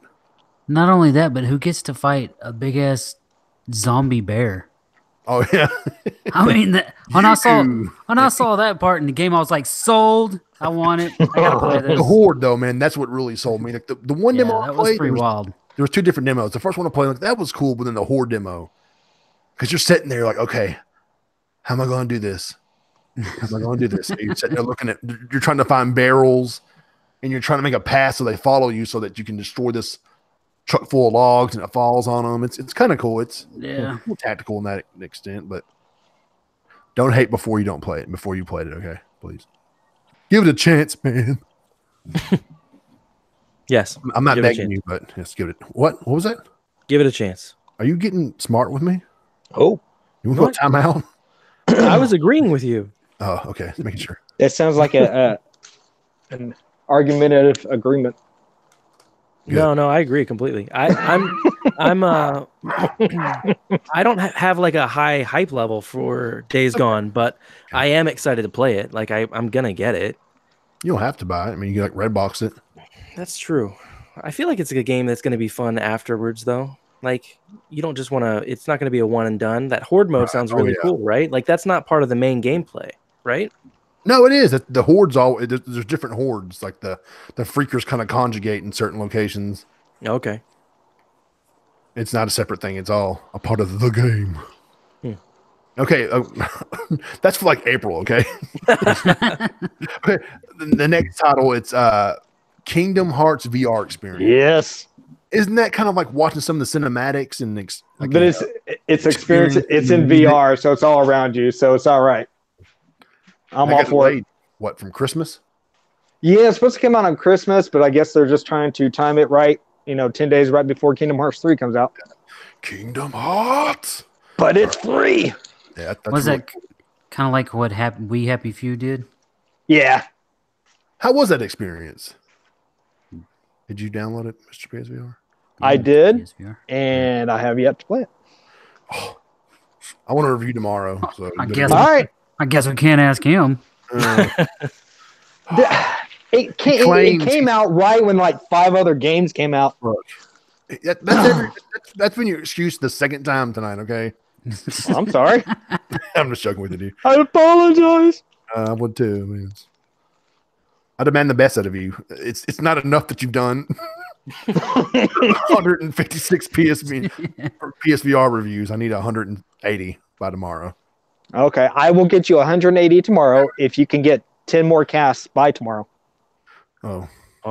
Not only that, but who gets to fight a big ass zombie bear? Oh yeah. I mean, when I saw that part in the game, I was like, sold. I want it. I gotta play this. The Horde, though, man, that's what really sold me. Like the one demo I that played, was pretty wild. There was 2 different demos. The first one I played, like, that was cool, but then the Horde demo, because you're sitting there like, okay, how am I going to do this? How am I going to do this? And you're sitting there you're trying to find barrels, and you're trying to make a path so they follow you so that you can destroy this truck full of logs and it falls on them. It's kind of cool. It's more tactical in that extent, but don't hate before you don't play it. Before you played it, okay? Please give it a chance, man. Yes, I'm not begging you, but yes, give it. What was that? Give it a chance. Are you getting smart with me? Oh, you want to go timeout? I was agreeing with you. Oh, okay. Just making sure. That sounds like an argumentative agreement. Good. No, I agree completely. I don't have like a high hype level for Days Gone, but I am excited to play it. Like I'm gonna get it. You don't have to buy it. I mean, you can like Redbox it. That's true. I feel like it's a game that's gonna be fun afterwards, though. Like you don't just want to. It's not gonna be a one and done. That Horde mode sounds really cool, right? Like that's not part of the main gameplay, right? No, it is. The hordes there's different hordes. Like the freakers kind of conjugate in certain locations. Okay. It's not a separate thing. It's all a part of the game. Okay, that's for like April. Okay. Okay. The next title, it's Kingdom Hearts VR experience. Yes. Isn't that kind of like watching some of the cinematics and but it's experience. It's in VR, so it's all around you. So it's all right. I'm all for it. What, from Christmas? Yeah, it's supposed to come out on Christmas, but I guess they're just trying to time it right. 10 days right before Kingdom Hearts 3 comes out. Kingdom Hearts, but it's free. Yeah, was that kind of like what We Happy Few did? Yeah. How was that experience? Did you download it, Mr. PSVR? I did, PSVR. And I have yet to play it. Oh, I want to review tomorrow. So I guess. All right. I guess we can't ask him. It came out right when like 5 other games came out. Look, that's when you excuse the second time tonight, okay? I'm sorry. I'm just joking with you, dude. I apologize. I would too. I mean, I demand the best out of you. It's not enough that you've done 156 PSVR reviews. I need 180 by tomorrow. Okay, I will get you 180 tomorrow if you can get 10 more casts by tomorrow. Oh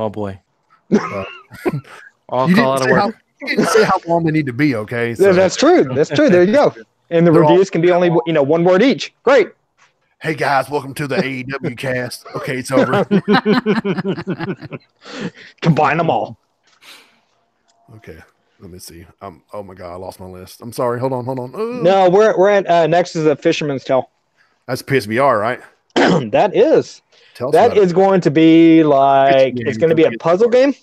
boy. I'll call out of work. You didn't say how long they need to be, okay? So. That's true. That's true. There you go. And the reviews can be only 1 word each. Great. Hey guys, welcome to the AEW cast. Okay, it's over. Combine them all. Okay. Let me see. Oh my god, I lost my list. I'm sorry. Hold on. No, we're at next is a Fisherman's Tale. That's PSVR, right? That is. That is going to be like it's going to be a puzzle game.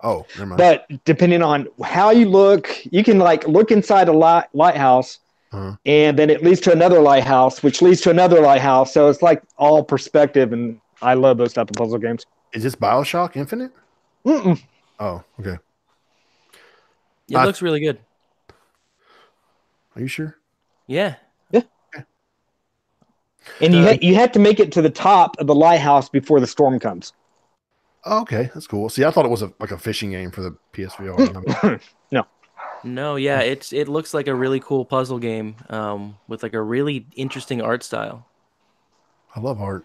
Oh, never mind. But depending on how you look, you can like look inside a lighthouse, and then it leads to another lighthouse, which leads to another lighthouse. So it's like all perspective, and I love those type of puzzle games. Is this BioShock Infinite? Mm-mm. Oh, okay. It looks really good. Are you sure? Yeah. Yeah. And you have to make it to the top of the lighthouse before the storm comes. Oh, okay, that's cool. See, I thought it was like a fishing game for the PSVR. No, yeah, it looks like a really cool puzzle game with like a really interesting art style. I love art.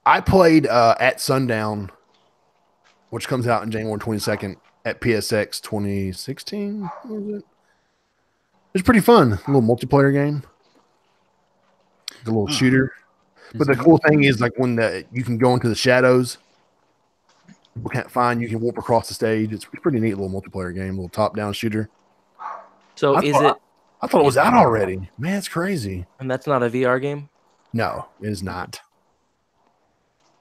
I played At Sundown, which comes out on January 22nd at PSX 2016. What was it? It's pretty fun. A little multiplayer game. The little shooter. But the cool thing is, like, when you can go into the shadows, people can't find you, can warp across the stage. It's a pretty neat little multiplayer game, little top-down shooter. So I I thought it was out already. Man, it's crazy. And that's not a VR game? No, it is not.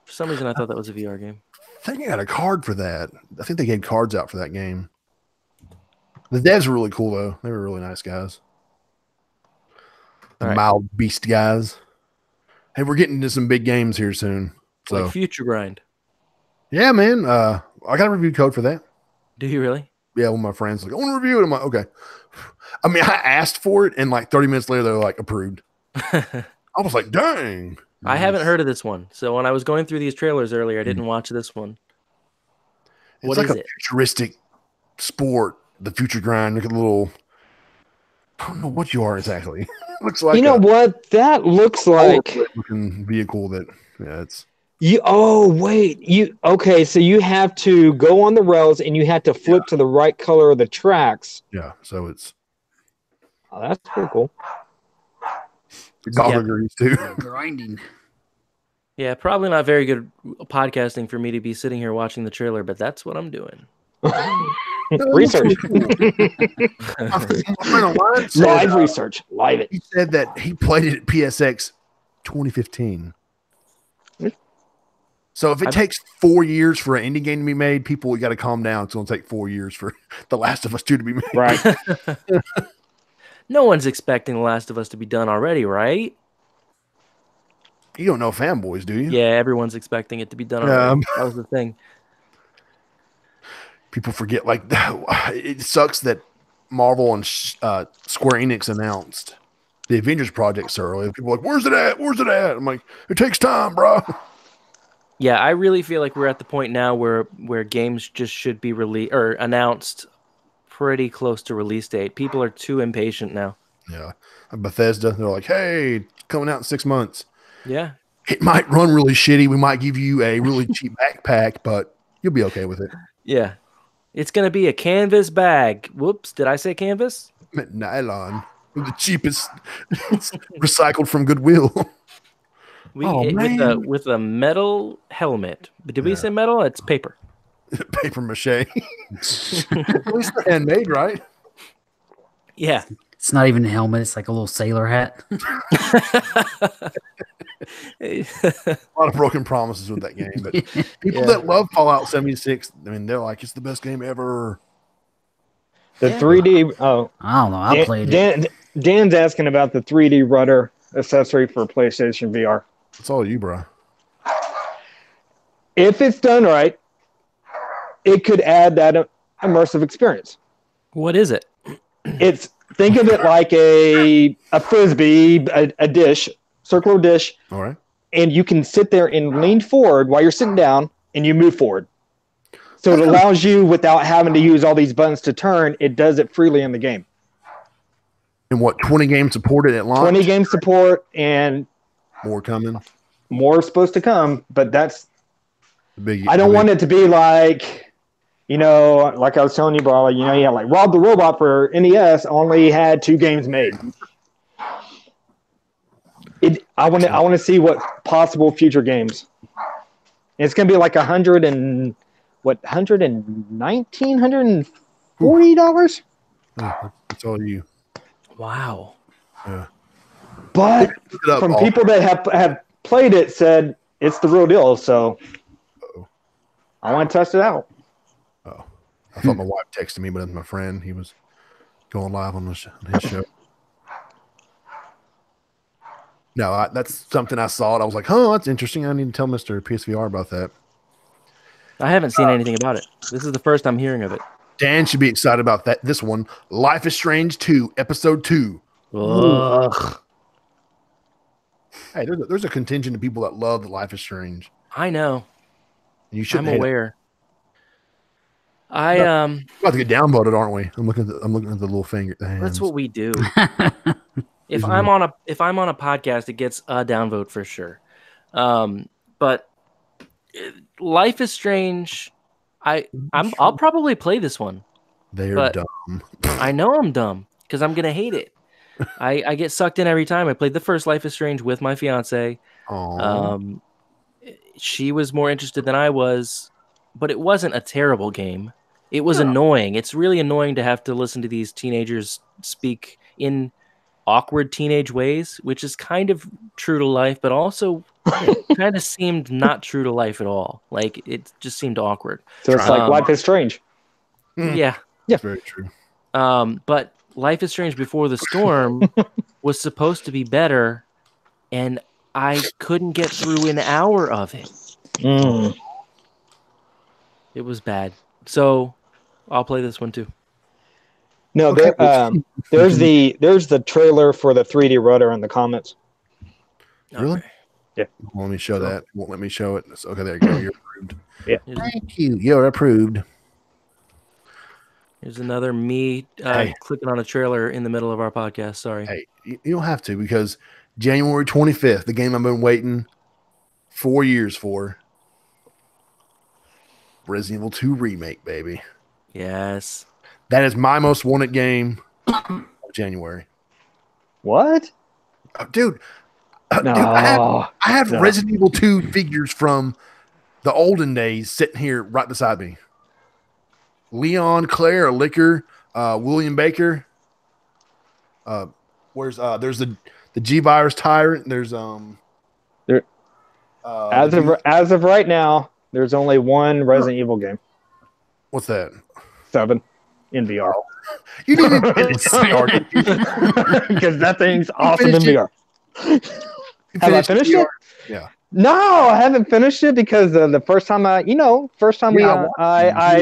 For some reason, I thought that was a VR game. I think I got a card for that. I think they gave cards out for that game. The devs were really cool, though. They were really nice guys. The mild beast guys. Hey, we're getting into some big games here soon. So Like Future Grind. yeah, man. I got a review code for that. Do you really? Yeah, one of my friends like, I want to review it. I'm like, okay. I mean, I asked for it, and like 30 minutes later, they're like, approved. I was like, dang. I haven't heard of this one. So when I was going through these trailers earlier, I didn't watch this one. It's like a futuristic sport, the Future Grind. Look at the little, I don't know what you are exactly. Looks like what? That looks like looking vehicle that, yeah, it's. Okay, so you have to go on the rails and you have to flip to the right color of the tracks. Yeah, so it's. Oh, that's pretty cool. Dog agrees too. Grinding. Yeah, probably not very good podcasting for me to be sitting here watching the trailer, but that's what I'm doing. Research. Live Live research. Live it. He said that he played it at PSX 2015. So if it takes 4 years for an indie game to be made, people, we got to calm down. It's going to take 4 years for The Last of Us 2 to be made. Right. No one's expecting The Last of Us to be done already, right? You don't know fanboys, do you? Yeah, everyone's expecting it to be done already. That was the thing. People forget, like, it sucks that Marvel and Square Enix announced the Avengers project so early. People are like, where's it at? Where's it at? I'm like, it takes time, bro. Yeah, I really feel like we're at the point now where games just should be released or announced pretty close to release date. People are too impatient now. Yeah. Bethesda, they're like, hey, coming out in 6 months. Yeah. It might run really shitty. We might give you a really cheap backpack, but you'll be okay with it. Yeah. It's going to be a canvas bag. Whoops. Did I say canvas? I meant nylon. The cheapest. It's recycled from Goodwill. With a metal helmet. Did we say metal? It's paper. Paper mache. At least they're handmade, right? Yeah. It's not even a helmet. It's like a little sailor hat. A lot of broken promises with that game. But people that love Fallout 76, I mean, they're like, it's the best game ever. The 3D. Oh, I don't know. I played it. Dan's asking about the 3D rudder accessory for PlayStation VR. It's all you, bro. If it's done right, it could add that immersive experience. What is it? Think of it like a frisbee, a dish, circular dish. All right. And you can sit there and lean forward while you're sitting down, and you move forward. So it allows you, without having to use all these buttons to turn, it does it freely in the game. And what, 20 games supported at launch? 20 game support, and more coming. More supposed to come, but that's. Big, I don't want it to be like, like I was telling you, bro. You had like Rob the Robot for NES only had 2 games made. I want to see what possible future games. It's gonna be like $119, $140. That's all you. Wow. Yeah. But from people that have played it, said it's the real deal. So I want to test it out. Oh, I thought my wife texted me, but it was my friend. He was going live on his show. No, that's something I saw. I was like, "Oh, that's interesting. I need to tell Mr. PSVR about that." I haven't seen anything about it. This is the first I'm hearing of it. Dan should be excited about that. This one, Life is Strange 2, Episode 2. Ugh. Hey, there's a contingent of people that love the Life is Strange. I know. You shouldn't. I'm aware. We're about to get downvoted, aren't we? I'm looking at the little finger. That's what we do. If I'm on a podcast, it gets a downvote for sure. But Life is Strange. I'll probably play this one. They're dumb. I know I'm dumb because I'm gonna hate it. I get sucked in every time. I played the first Life is Strange with my fiance. She was more interested than I was, but it wasn't a terrible game. It was annoying. It's really annoying to have to listen to these teenagers speak in awkward teenage ways, which is kind of true to life, but also kind of seemed not true to life at all. Like it just seemed awkward. So it's like Life is Strange. Yeah. That's very true. But Life is Strange Before the Storm was supposed to be better, and I couldn't get through an hour of it. It was bad. So I'll play this one too. No, Okay. there's the trailer for the 3D rudder in the comments. Really? Okay. Yeah. Let me show that. Won't let me show it. Okay, there you go. You're approved. Yeah. Thank you. You're approved. Here's another me clicking on a trailer in the middle of our podcast. Sorry. Hey, you don't have to, because January 25th, the game I've been waiting 4 years for, Resident Evil 2 remake, baby. Yes. That is my most wanted game of January. What? Dude, No. I have No. Resident Evil 2 figures from the olden days sitting here right beside me. Leon, Claire, Liquor, William Baker. There's the G Virus Tyrant. There's There- as of right now, there's only one Resident Evil game, what's that? 7, in VR. You didn't even get it started. Because that thing's awesome in finished it? VR. You Have I finished VR? it? Yeah. No, I haven't finished it because the first time I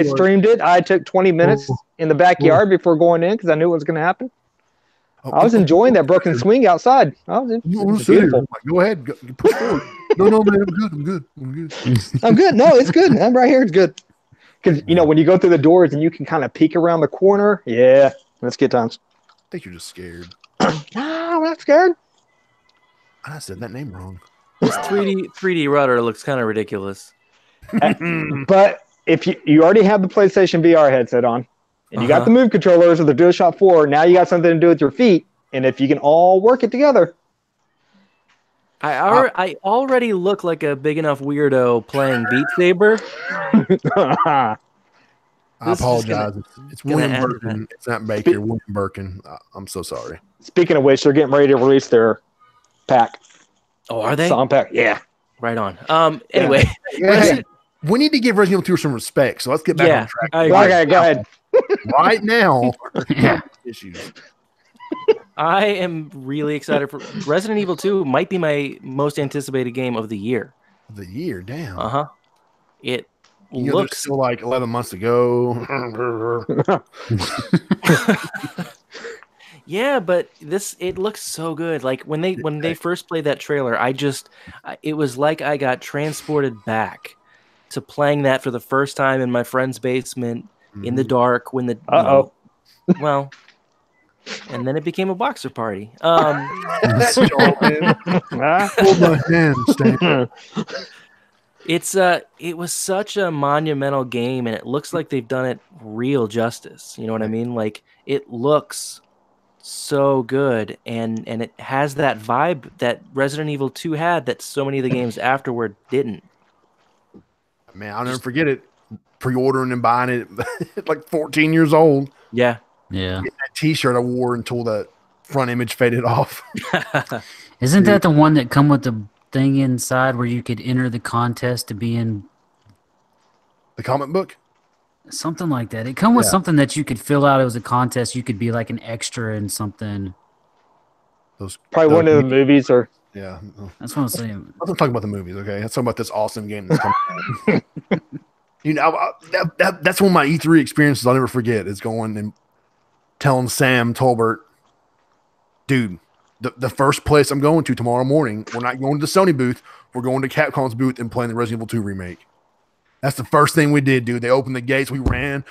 streamed it, I took 20 minutes in the backyard before going in because I knew what was going to happen. I was enjoying that broken swing outside. It was beautiful. Go ahead. Go push forward. No, man, I'm good. I'm good. No, it's good. I'm right here. It's good. Because, when you go through the doors and you can kind of peek around the corner. Yeah, that's good times. I think you're just scared. No, I'm not scared. I said that name wrong. This 3D rudder looks kind of ridiculous. But if you already have the PlayStation VR headset on, and you got the Move controllers or the DualShock 4, now you got something to do with your feet. And if you can all work it together. I already look like a big enough weirdo playing Beat Saber. I This is apologize. It's gonna William end Birkin. It's not Baker. William Birkin. I'm so sorry. Speaking of which, they're getting ready to release their pack. Oh, are they? Song pack. Yeah. Right on. Anyway, Hey, we need to give Resident Evil 2 some respect. So let's get back on track. I agree. Okay, go ahead. Right now, Yeah. issues. I am really excited for Resident Evil 2. Might be my most anticipated game of the year. The year, damn. It There's looks still like 11 months to go. yeah, but it looks so good. Like when they first played that trailer, it was like I got transported back to playing that for the first time in my friend's basement in the dark when well, and then it became a boxer party. Hold my hand, Stan. It was such a monumental game, and it looks like they've done it real justice. You know what I mean? Like it looks so good, and it has that vibe that Resident Evil 2 had that so many of the games afterward didn't. Man, I'll never forget it. Pre-ordering and buying it at like 14 years old. Yeah. Yeah. That T-shirt I wore until the front image faded off. Isn't that the one that come with the thing inside where you could enter the contest to be in The comic book? something like that? It come with something that you could fill out. It was a contest. You could be like an extra in something. Probably one of the movies or Yeah. That's what I'm saying. I'm talking about the movies, okay? Let's talk about this awesome game that's coming out. That's one of my E3 experiences I'll never forget is going and telling Sam Tolbert, dude, the first place I'm going to tomorrow morning, we're not going to the Sony booth. We're going to Capcom's booth and playing the Resident Evil 2 remake. That's the first thing we did, dude. They opened the gates. We ran,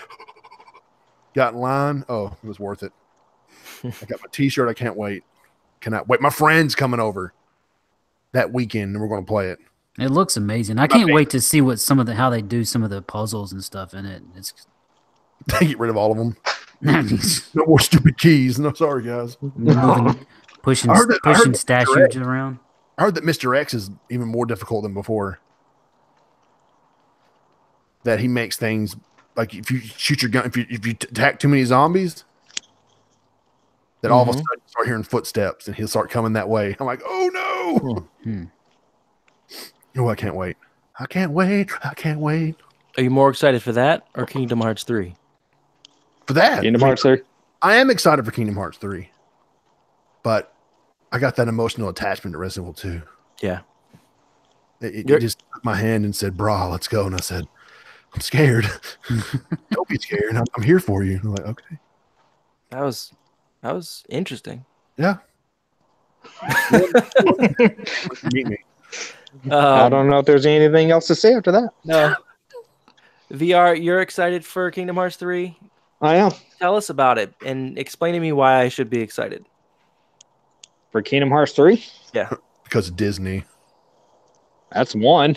got in line. Oh, it was worth it. I got my T-shirt. I can't wait. Cannot wait. My friend's coming over that weekend, and we're going to play it. It looks amazing. I can't wait to see what how they do some of the puzzles and stuff in it. It's They get rid of all of them. moving, No more stupid keys. No, sorry, guys. pushing I heard that statues around. I heard that Mr. X is even more difficult than before. That he makes things like if you shoot your gun, if you attack too many zombies, that all of a sudden you start hearing footsteps and he'll start coming that way. I'm like, oh no! Oh, I can't wait. I can't wait. I can't wait. Are you more excited for that or Kingdom Hearts 3? For that. Kingdom Hearts 3. I am excited for Kingdom Hearts 3. But I got that emotional attachment to Resident Evil 2. Yeah. It just took my hand and said, brah, let's go. And I said, I'm scared. Don't be scared. I'm here for you. I'm like, okay. That was interesting. Yeah. Meet me. I don't know if there's anything else to say after that. No. VR, you're excited for Kingdom Hearts 3? I am. Tell us about it and explain to me why I should be excited. For Kingdom Hearts 3? Yeah. Because of Disney. That's one.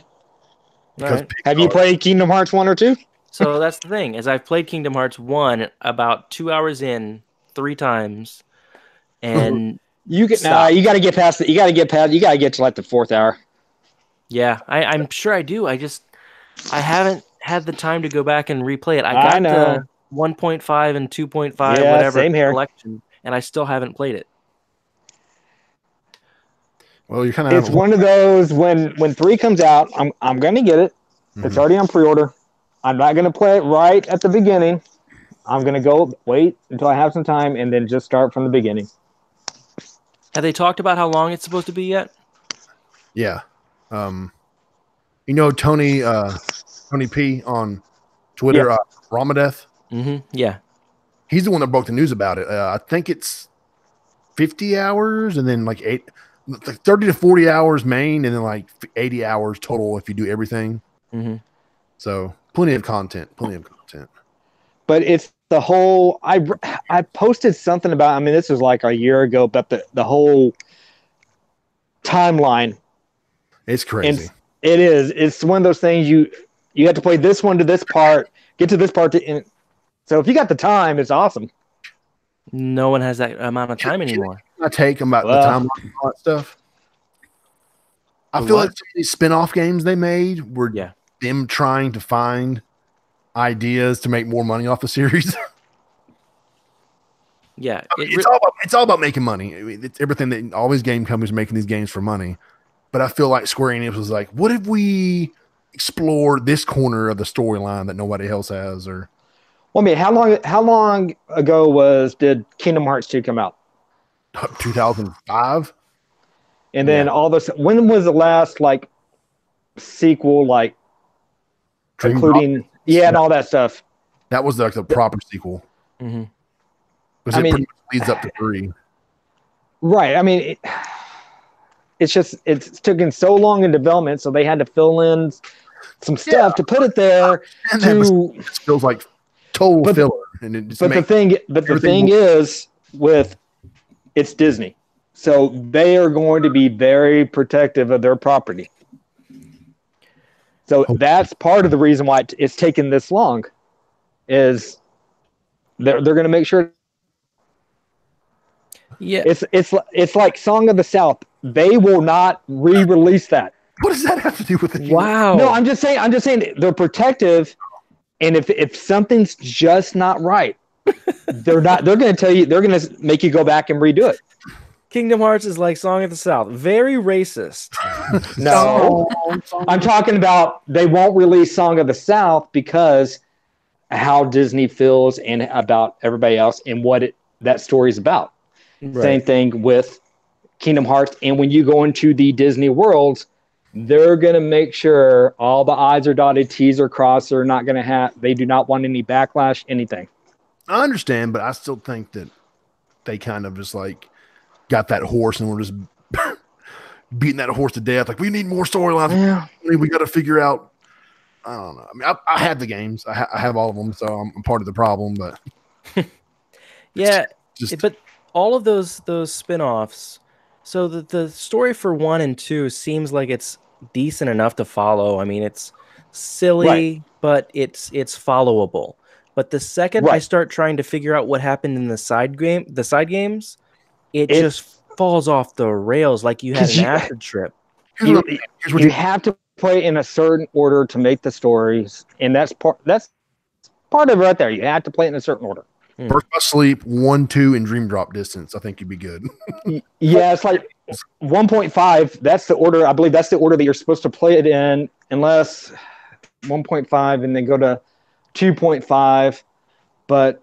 Because Right. Have you played Kingdom Hearts 1 or 2? So that's the thing, is I've played Kingdom Hearts 1 about 2 hours in 3 times. And You got Stop. you got to get past it. You got to get to like the 4th hour. yeah, I'm sure I do. I haven't had the time to go back and replay it. I I got know. the 1.5 and 2.5 Yeah, whatever same here. collection, and I still haven't played it. Well, you're kind of It's one of those when 3 comes out, I'm going to get it. It's already on pre-order. I'm not going to play it right at the beginning. I'm going to go wait until I have some time and then just start from the beginning. Have they talked about how long it's supposed to be yet? Yeah. You know Tony P on Twitter, Ramadeth? Yeah. He's the one that broke the news about it. I think it's 50 hours and then like 30 to 40 hours main and then like 80 hours total if you do everything. So plenty of content. But it's the whole I posted something about, I mean, this was like a year ago, but the whole timeline. It's crazy. It is. It's one of those things you have to play this one to this part, get to this part so if you got the time, it's awesome. No one has that amount of time anymore. I take about the time and all that stuff. I feel like some of these spin-off games they made were them trying to find ideas to make more money off the series. Yeah. It's all about making money. I mean, it's everything that all these game companies are making these games for money. But I feel like Square Enix was like, what if we explore this corner of the storyline that nobody else has? Or well, I mean, how long ago did Kingdom Hearts 2 come out? 2005. And then all this. When was the last like sequel, like Dream including Drop? and all that stuff? That was like the proper sequel. Mm-hmm. Because it pretty much leads up to 3. Right. I mean, it's taken so long in development, so they had to fill in some stuff to put it there. And it feels like total filler. And it just the thing is, with it's Disney, so they are going to be very protective of their property. So that's part of the reason why it's taken this long. Is they're going to make sure. Yeah, it's like Song of the South. They will not re-release that. What does that have to do with it? Wow. No, I'm just saying they're protective, and if something's just not right, they're going to tell you. They're going to make you go back and redo it. Kingdom Hearts is like Song of the South. Very racist. No, I'm talking about they won't release Song of the South because how Disney feels and about everybody else and what that story is about. Right. Same thing with Kingdom Hearts. And when you go into the Disney worlds, they're going to make sure all the I's are dotted, T's are crossed. They're not going to they do not want any backlash, anything. I understand, but I still think that they kind of just like got that horse and we're just beating that horse to death. Like, we need more storylines. Yeah. We got to figure out. I don't know. I mean, I had the games. I have all of them, so I'm part of the problem. But yeah, just but all of those spin-offs. So the story for 1 and 2 seems like it's decent enough to follow. I mean, it's silly, but it's followable. But the second I start trying to figure out what happened in the side games, it just falls off the rails like you had an acid trip. You have to play in a certain order to make the stories, and that's part of it right there. You have to play it in a certain order. First by Sleep, 1, 2, and Dream Drop Distance. I think you'd be good. Yeah, it's like 1.5. That's the order. I believe that's the order that you're supposed to play it in, unless 1.5 and then go to 2.5. But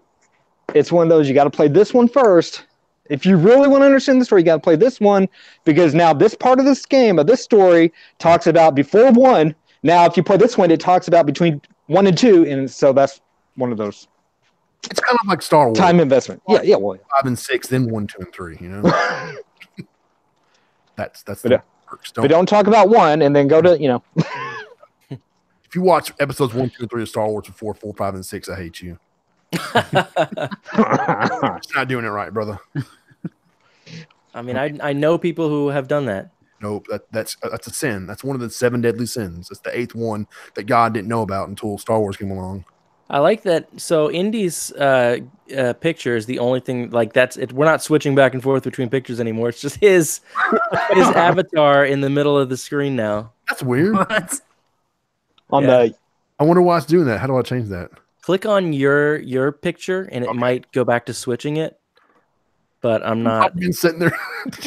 it's one of those, you got to play this one first. If you really want to understand the story, you got to play this one, because now this part of this game, of this story, talks about before 1. Now, if you play this one, it talks about between 1 and 2, and so that's one of those. It's kind of like Star Wars. Time investment. Yeah, well. 5 and 6, then 1, 2, and 3, you know? that's but don't talk about 1 and then go to, you know. If you watch episodes 1, 2, and 3 of Star Wars before 4, 5, and 6, I hate you. It's not doing it right, brother. I mean, I know people who have done that. Nope, that's a sin. That's one of the 7 deadly sins. It's the 8th one that God didn't know about until Star Wars came along. I like that. So Indy's picture is the only thing, like, that's it. We're not switching back and forth between pictures anymore. It's just his avatar in the middle of the screen now. That's weird. What? I wonder why it's doing that. How do I change that? Click on your picture and it might go back to switching it. But I'm not. I've been sitting there.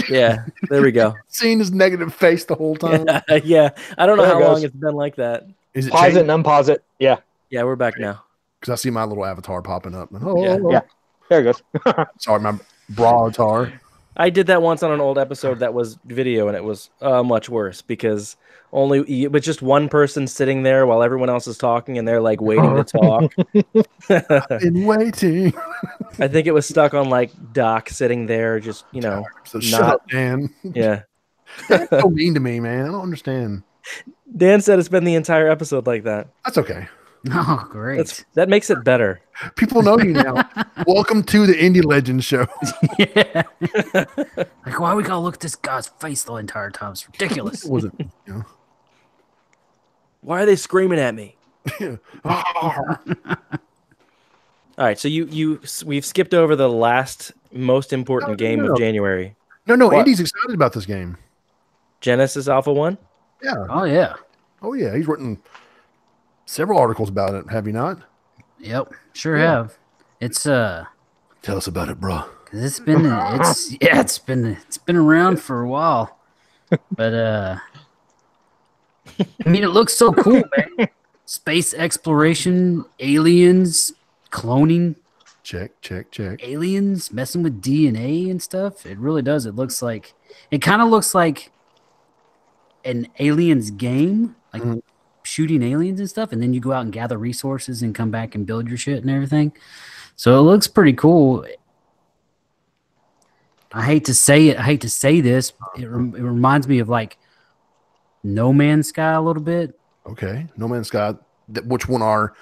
Yeah, there we go. Seeing his negative face the whole time. Yeah. I don't know There how it long goes. it's been like that. Is it Pause it and unpause it. Yeah. Yeah, we're back now. Because I see my little avatar popping up. Yeah. There it goes. Sorry, my bra avatar. I did that once on an old episode that was video, and it was much worse because but just one person sitting there while everyone else is talking, and they're like waiting to talk. I've been waiting. I think it was stuck on like Doc sitting there, just So shut up, Dan. Yeah. That's so mean to me, man. I don't understand. Dan said it's been the entire episode like that. That's okay. Oh, great. That makes it better. People know you now. Welcome to the Indie Legends show. Yeah. Like, why we gotta look at this guy's face the entire time? It's ridiculous. It wasn't, you know. Why are they screaming at me? Oh. All right, so we've skipped over the last most important game of January. No, What? Andy's excited about this game. Genesis Alpha 1? Yeah. Oh, yeah. Oh, yeah. He's written several articles about it, have you not? Yep. Sure have. It's Tell us about it, bro. 'cause it's been it's been around for a while. But I mean, it looks so cool, man. Space exploration, aliens, cloning, Check. aliens messing with DNA and stuff. It really does. It kind of looks like an aliens game, like shooting aliens and stuff, and then you go out and gather resources and come back and build your shit and everything. So it looks pretty cool. I hate to say this. It reminds me of like No Man's Sky a little bit. Okay. No Man's Sky, which won our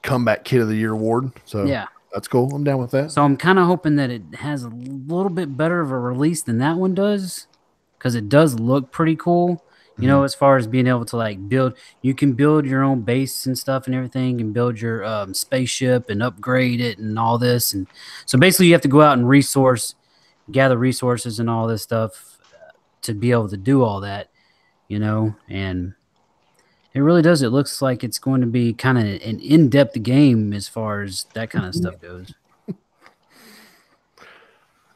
Comeback Kid of the Year award. So Yeah. that's cool. I'm down with that. So I'm kind of hoping that it has a little bit better of a release than that one does, because it does look pretty cool. You know, as far as being able to like you can build your own base and stuff and everything, and build your spaceship and upgrade it and all this. And so basically, you have to go out and gather resources and all this stuff to be able to do all that. You know, and it really does. It looks like it's going to be kind of an in-depth game as far as that kind of stuff goes.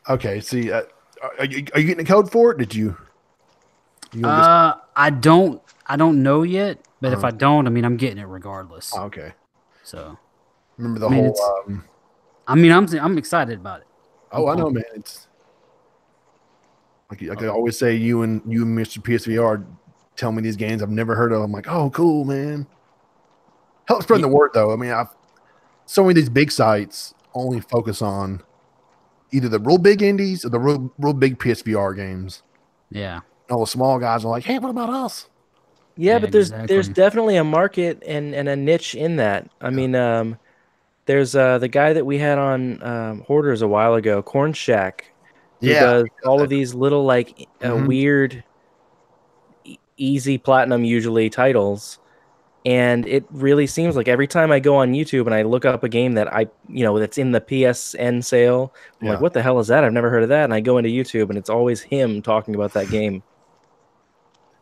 Okay. See, are you getting a code for it? Did you? I don't know yet, but if I don't, I mean, I'm getting it regardless. Oh, okay. So, Remember the I mean, whole. I'm excited about it. Oh, I know, man. It's like I always say, you and Mr. PSVR tell me these games I've never heard of. I'm like, oh, cool, man. Help spread the word, though. I mean, so many of these big sites only focus on either the real big indies or the real big PSVR games. Yeah. All the small guys are like, hey, what about us? Yeah, but there's exactly. definitely a market and a niche in that. I mean, there's the guy that we had on Hoarders a while ago, Corn Shack. He does all of these little like weird, easy platinum usually titles, and it really seems like every time I go on YouTube and I look up a game that that's in the PSN sale, I'm like, what the hell is that? I've never heard of that. And I go into YouTube and it's always him talking about that game.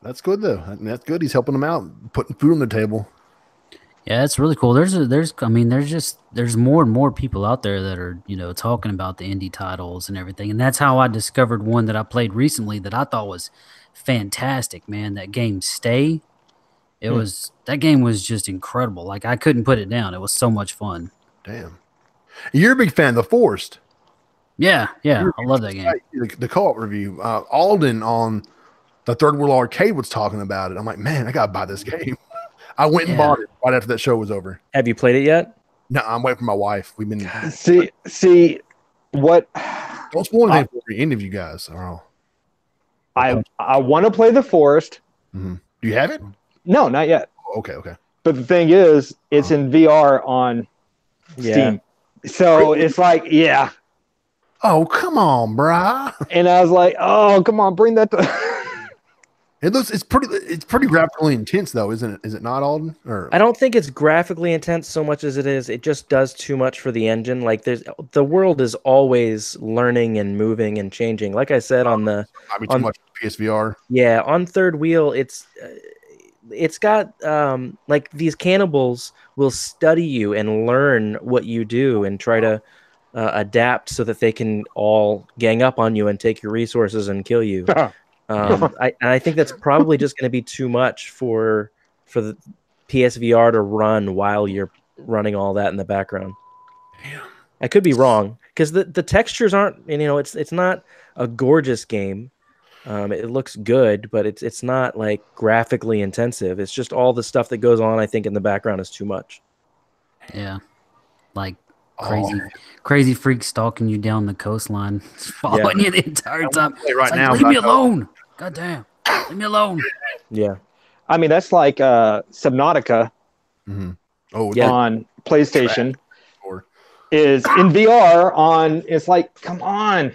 That's good, though. That's good. He's helping them out, putting food on the table. Yeah, it's really cool. There's more and more people out there that are, talking about the indie titles and everything. And that's how I discovered one that I played recently that I thought was fantastic, man. That game Stay. That game was just incredible. Like I couldn't put it down. It was so much fun. Damn. You're a big fan of The Forest. Yeah, I love that game. The co-op review. Alden on the Third World Arcade was talking about it. I'm like, man, I gotta buy this game. I went and bought it right after that show was over. Have you played it yet? No, I'm waiting for my wife. We've been see what. Don't spoil anything for any of you guys. I want to play The Forest. Mm-hmm. Do you have it? No, not yet. Okay. But the thing is, it's in VR on Steam. So it's like, yeah. Oh, come on, brah. And I was like, oh, come on, bring that to. It's pretty graphically intense though, isn't it? Is it not, Alden? Or I don't think it's graphically intense so much as it just does too much for the engine. Like the world is always learning and moving and changing. Like I said on too much PSVR. Yeah, on Third Wheel, it's got like these cannibals will study you and learn what you do and try to adapt so that they can all gang up on you and take your resources and kill you. I think that's probably just going to be too much for the PSVR to run while you're running all that in the background. Damn. I could be wrong because the textures aren't, it's not a gorgeous game. It looks good, but it's not like graphically intensive. It's just all the stuff that goes on, I think, in the background is too much. Yeah. Like crazy freak stalking you down the coastline, following you the entire time. Leave me alone. God damn. Leave me alone. Yeah. I mean, that's like Subnautica on PlayStation is in VR on. It's like, come on.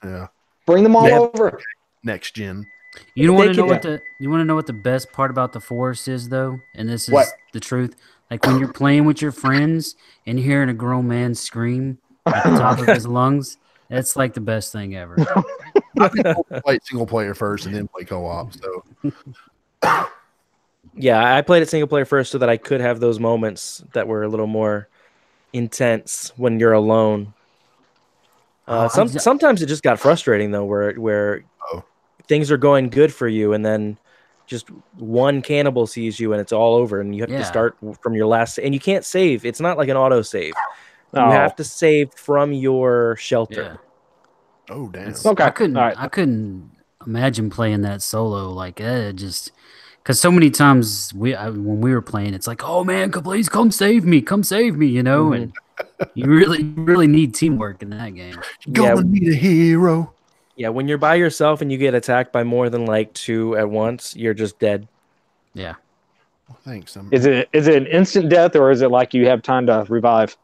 Yeah. Bring them all over. Next gen. You want to know what the best part about The Forest is, though? And this is the truth. Like when you're playing with your friends and you're hearing a grown man scream at the top of his lungs, that's like the best thing ever. I think I'll play single player first and then play co-op. So, yeah, I played it single player first so that I could have those moments that were a little more intense when you're alone. Sometimes it just got frustrating though, where things are going good for you and then just one cannibal sees you and it's all over and you have to start from your last, and you can't save. It's not like an auto save. You have to save from your shelter. Yeah. Oh damn. Okay. I couldn't imagine playing that solo like just because so many times when we were playing, it's like, oh man, please come save me, and you really need teamwork in that game. You're gonna need a hero. Yeah, when you're by yourself and you get attacked by more than like two at once, you're just dead. Yeah. Well, thanks. Is it an instant death or is it like you have time to revive?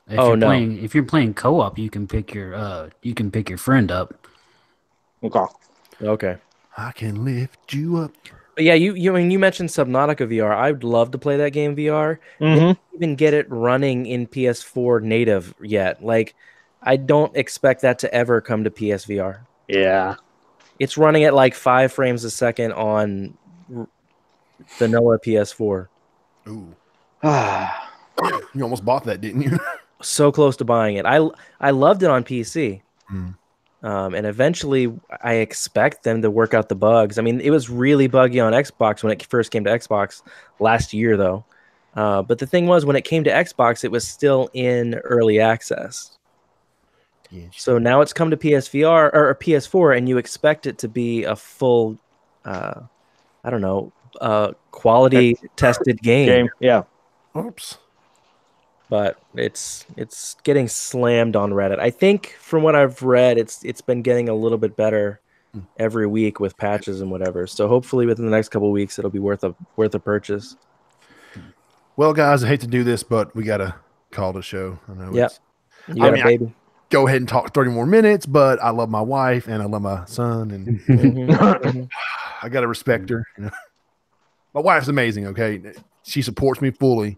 If you're playing co-op, you can pick your friend up. Okay. I can lift you up. But yeah, you mentioned Subnautica VR. I'd love to play that game VR. Mm-hmm. They didn't even get it running in PS4 native yet. Like, I don't expect that to ever come to PSVR. Yeah. It's running at like 5 frames a second on vanilla PS4. Ooh. You almost bought that, didn't you? So close to buying it. I loved it on PC. And eventually I expect them to work out the bugs. I mean, it was really buggy on Xbox when it first came to Xbox last year, though. But the thing was, when it came to Xbox, it was still in early access. So now it's come to PSVR or PS4, and you expect it to be a full, quality tested game. Yeah. Oops. But it's getting slammed on Reddit. I think from what I've read, it's been getting a little bit better every week with patches and whatever. So hopefully within the next couple of weeks, it'll be worth a purchase. Well, guys, I hate to do this, but we gotta call the show. I know. Yep. You got a baby. Go ahead and talk 30 more minutes, but I love my wife and I love my son, and I gotta respect her. You know? My wife's amazing. Okay, she supports me fully,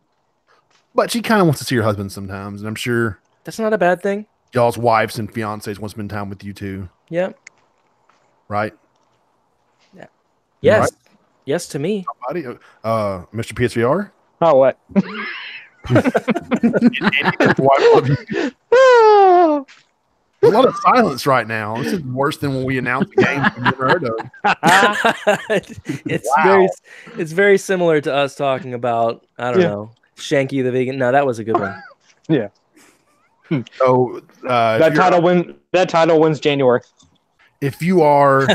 but she kind of wants to see her husband sometimes, and I'm sure that's not a bad thing. Y'all's wives and fiancés want to spend time with you too. Yep. Right. Yeah. Yes. Right? Yes to me. Somebody, Mr. PSVR. Oh, what? A lot of silence right now. This is worse than when we announced the game we've never heard of. It's very similar to us talking about, I don't know, Shanky the vegan. No, that was a good one. Yeah. So That title wins January. if you are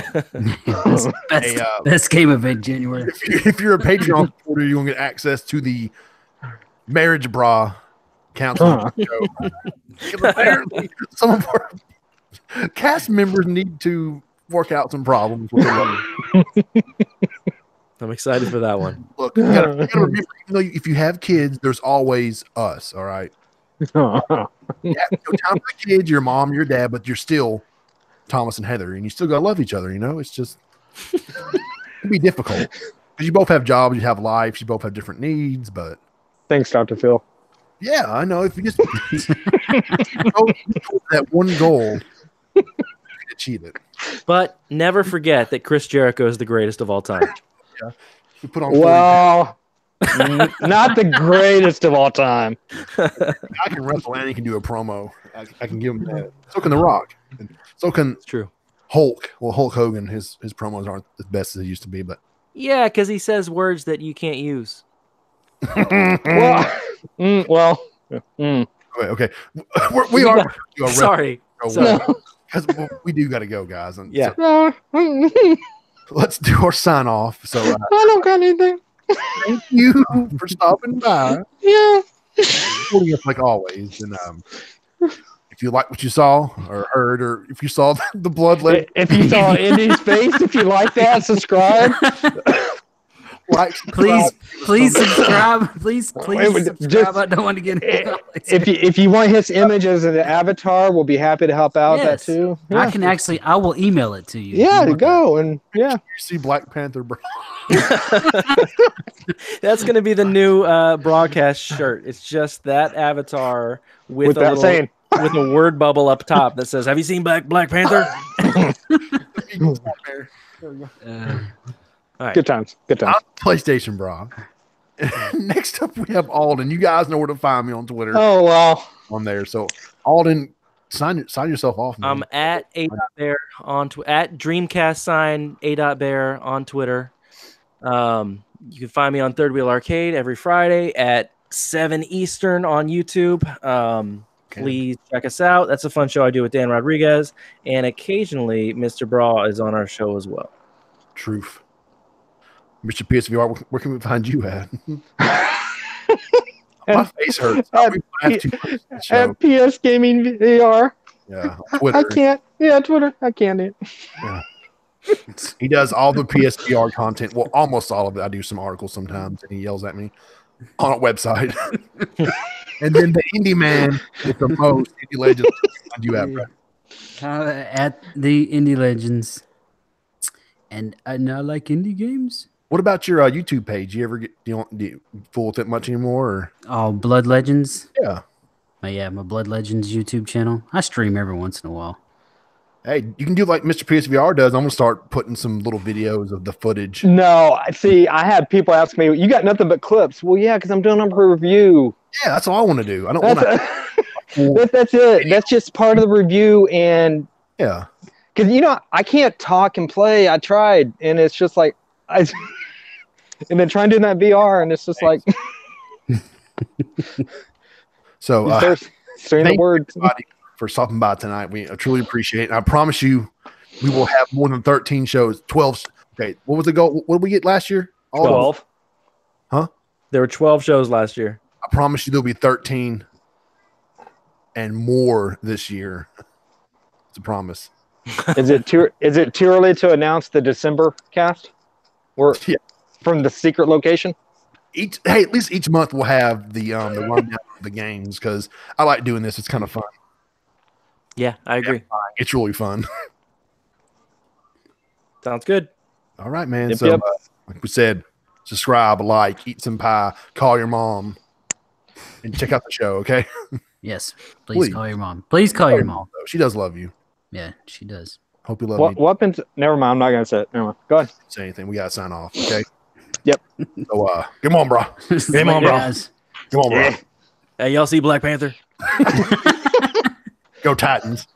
Best game of it, January. if you're a Patreon supporter, you're gonna get access to the marriage bra counseling show. Because apparently some of our cast members need to work out some problems with their love. I'm excited for that one. Look, you gotta remember, even though if you have kids, there's always us, all right? You have no time for the kids, your mom, your dad, but you're still Thomas and Heather, and you still gotta love each other, you know? It's just it'd be difficult. Because you both have jobs, you have lives, you both have different needs, but Thanks, Dr. Phil. yeah, I know. If you just go toward that one goal, you can achieve it. But never forget that Chris Jericho is the greatest of all time. You put on 40 Well, not the greatest of all time. I can wrestle and he can do a promo. I can give him that. So can The Rock. And so can It's true. Hulk. Well, Hulk Hogan, his promos aren't as best as they used to be, but Yeah, because he says words that you can't use. okay. We are Sorry. because we do got to go, guys. And Yeah. so let's do our sign off. So I don't got anything. thank you for stopping by. Yeah. Supporting us like always. And if you like what you saw or heard, or if you saw the blood leg, If you saw Indy's face, if you like that, subscribe. like, Please subscribe. Please Wait, subscribe. I don't want to get If you want his image as an avatar, we'll be happy to help out Yes. that too. I will email it to you. Yeah, to go and yeah. you see Black Panther, bro. That's going to be the new broadcast shirt. It's just that avatar with a that little, saying. with a word bubble up top that says, "Have you seen Black Panther?" All right. Good times. Good times. I'm PlayStation Bra. Next up, we have Alden. You guys know where to find me on Twitter Oh wow. on there. So Alden, sign yourself off. Man. I'm at A.Bear at Dreamcast sign A.Bear on Twitter. You can find me on Third Wheel Arcade every Friday at 7 Eastern on YouTube. Please check us out. That's a fun show I do with Dan Rodriguez, and occasionally Mr. Bra is on our show as well. Truth. Mr. PSVR, where can we find you at? My face hurts. At, We laugh too much on the show. at PS Gaming VR. Yeah, I Twitter. can't. Yeah, Twitter. I can't. He does all the PSVR content. Well, almost all of it. I do some articles sometimes, and he yells at me on a website. And then the Indie Man with the most Indie Legends. I do have. At the Indie Legends. And I now like indie games. What about your YouTube page? You ever do you fool with it much anymore? Or? Oh, Blood Legends. Yeah. My Blood Legends YouTube channel. I stream every once in a while. Hey, you can do like Mr. PSVR does. I'm gonna start putting some little videos of the footage. No, see, I had people ask me, "You got nothing but clips?" Well, yeah, because I'm doing them for review. Yeah, that's all I want to do. I don't want to. That's it. That's just part of the review, and Yeah. because I can't talk and play. I tried, and it's just like and then trying to do that VR, and it's just like So saying the thank words. everybody for stopping by tonight. We truly appreciate it. And I promise you, we will have more than 13 shows. 12. Okay, what was the goal? What did we get last year? All of them. 12. Huh? There were 12 shows last year. I promise you, there'll be 13 and more this year. It's a promise. Is it too early to announce the December cast? Or Yeah. from the secret location? At least each month we'll have the rundown of the games because I like doing this. It's kind of fun. Yeah, I agree. It's really fun. Sounds good. All right, man. Yep, So, yep. like we said, subscribe, like, eat some pie, call your mom, and check out the show. Okay. Yes. Please. Please call your mom. Please call your mom. Though. She does love you. Yeah, she does. Hope you love What me. weapons? Never mind. I'm not gonna say it. Never mind. Go ahead. Say anything. We gotta sign off. Okay. So, come on, bro. Come on, bro. guys. Come on, bro. Hey, y'all see Black Panther? Go Titans.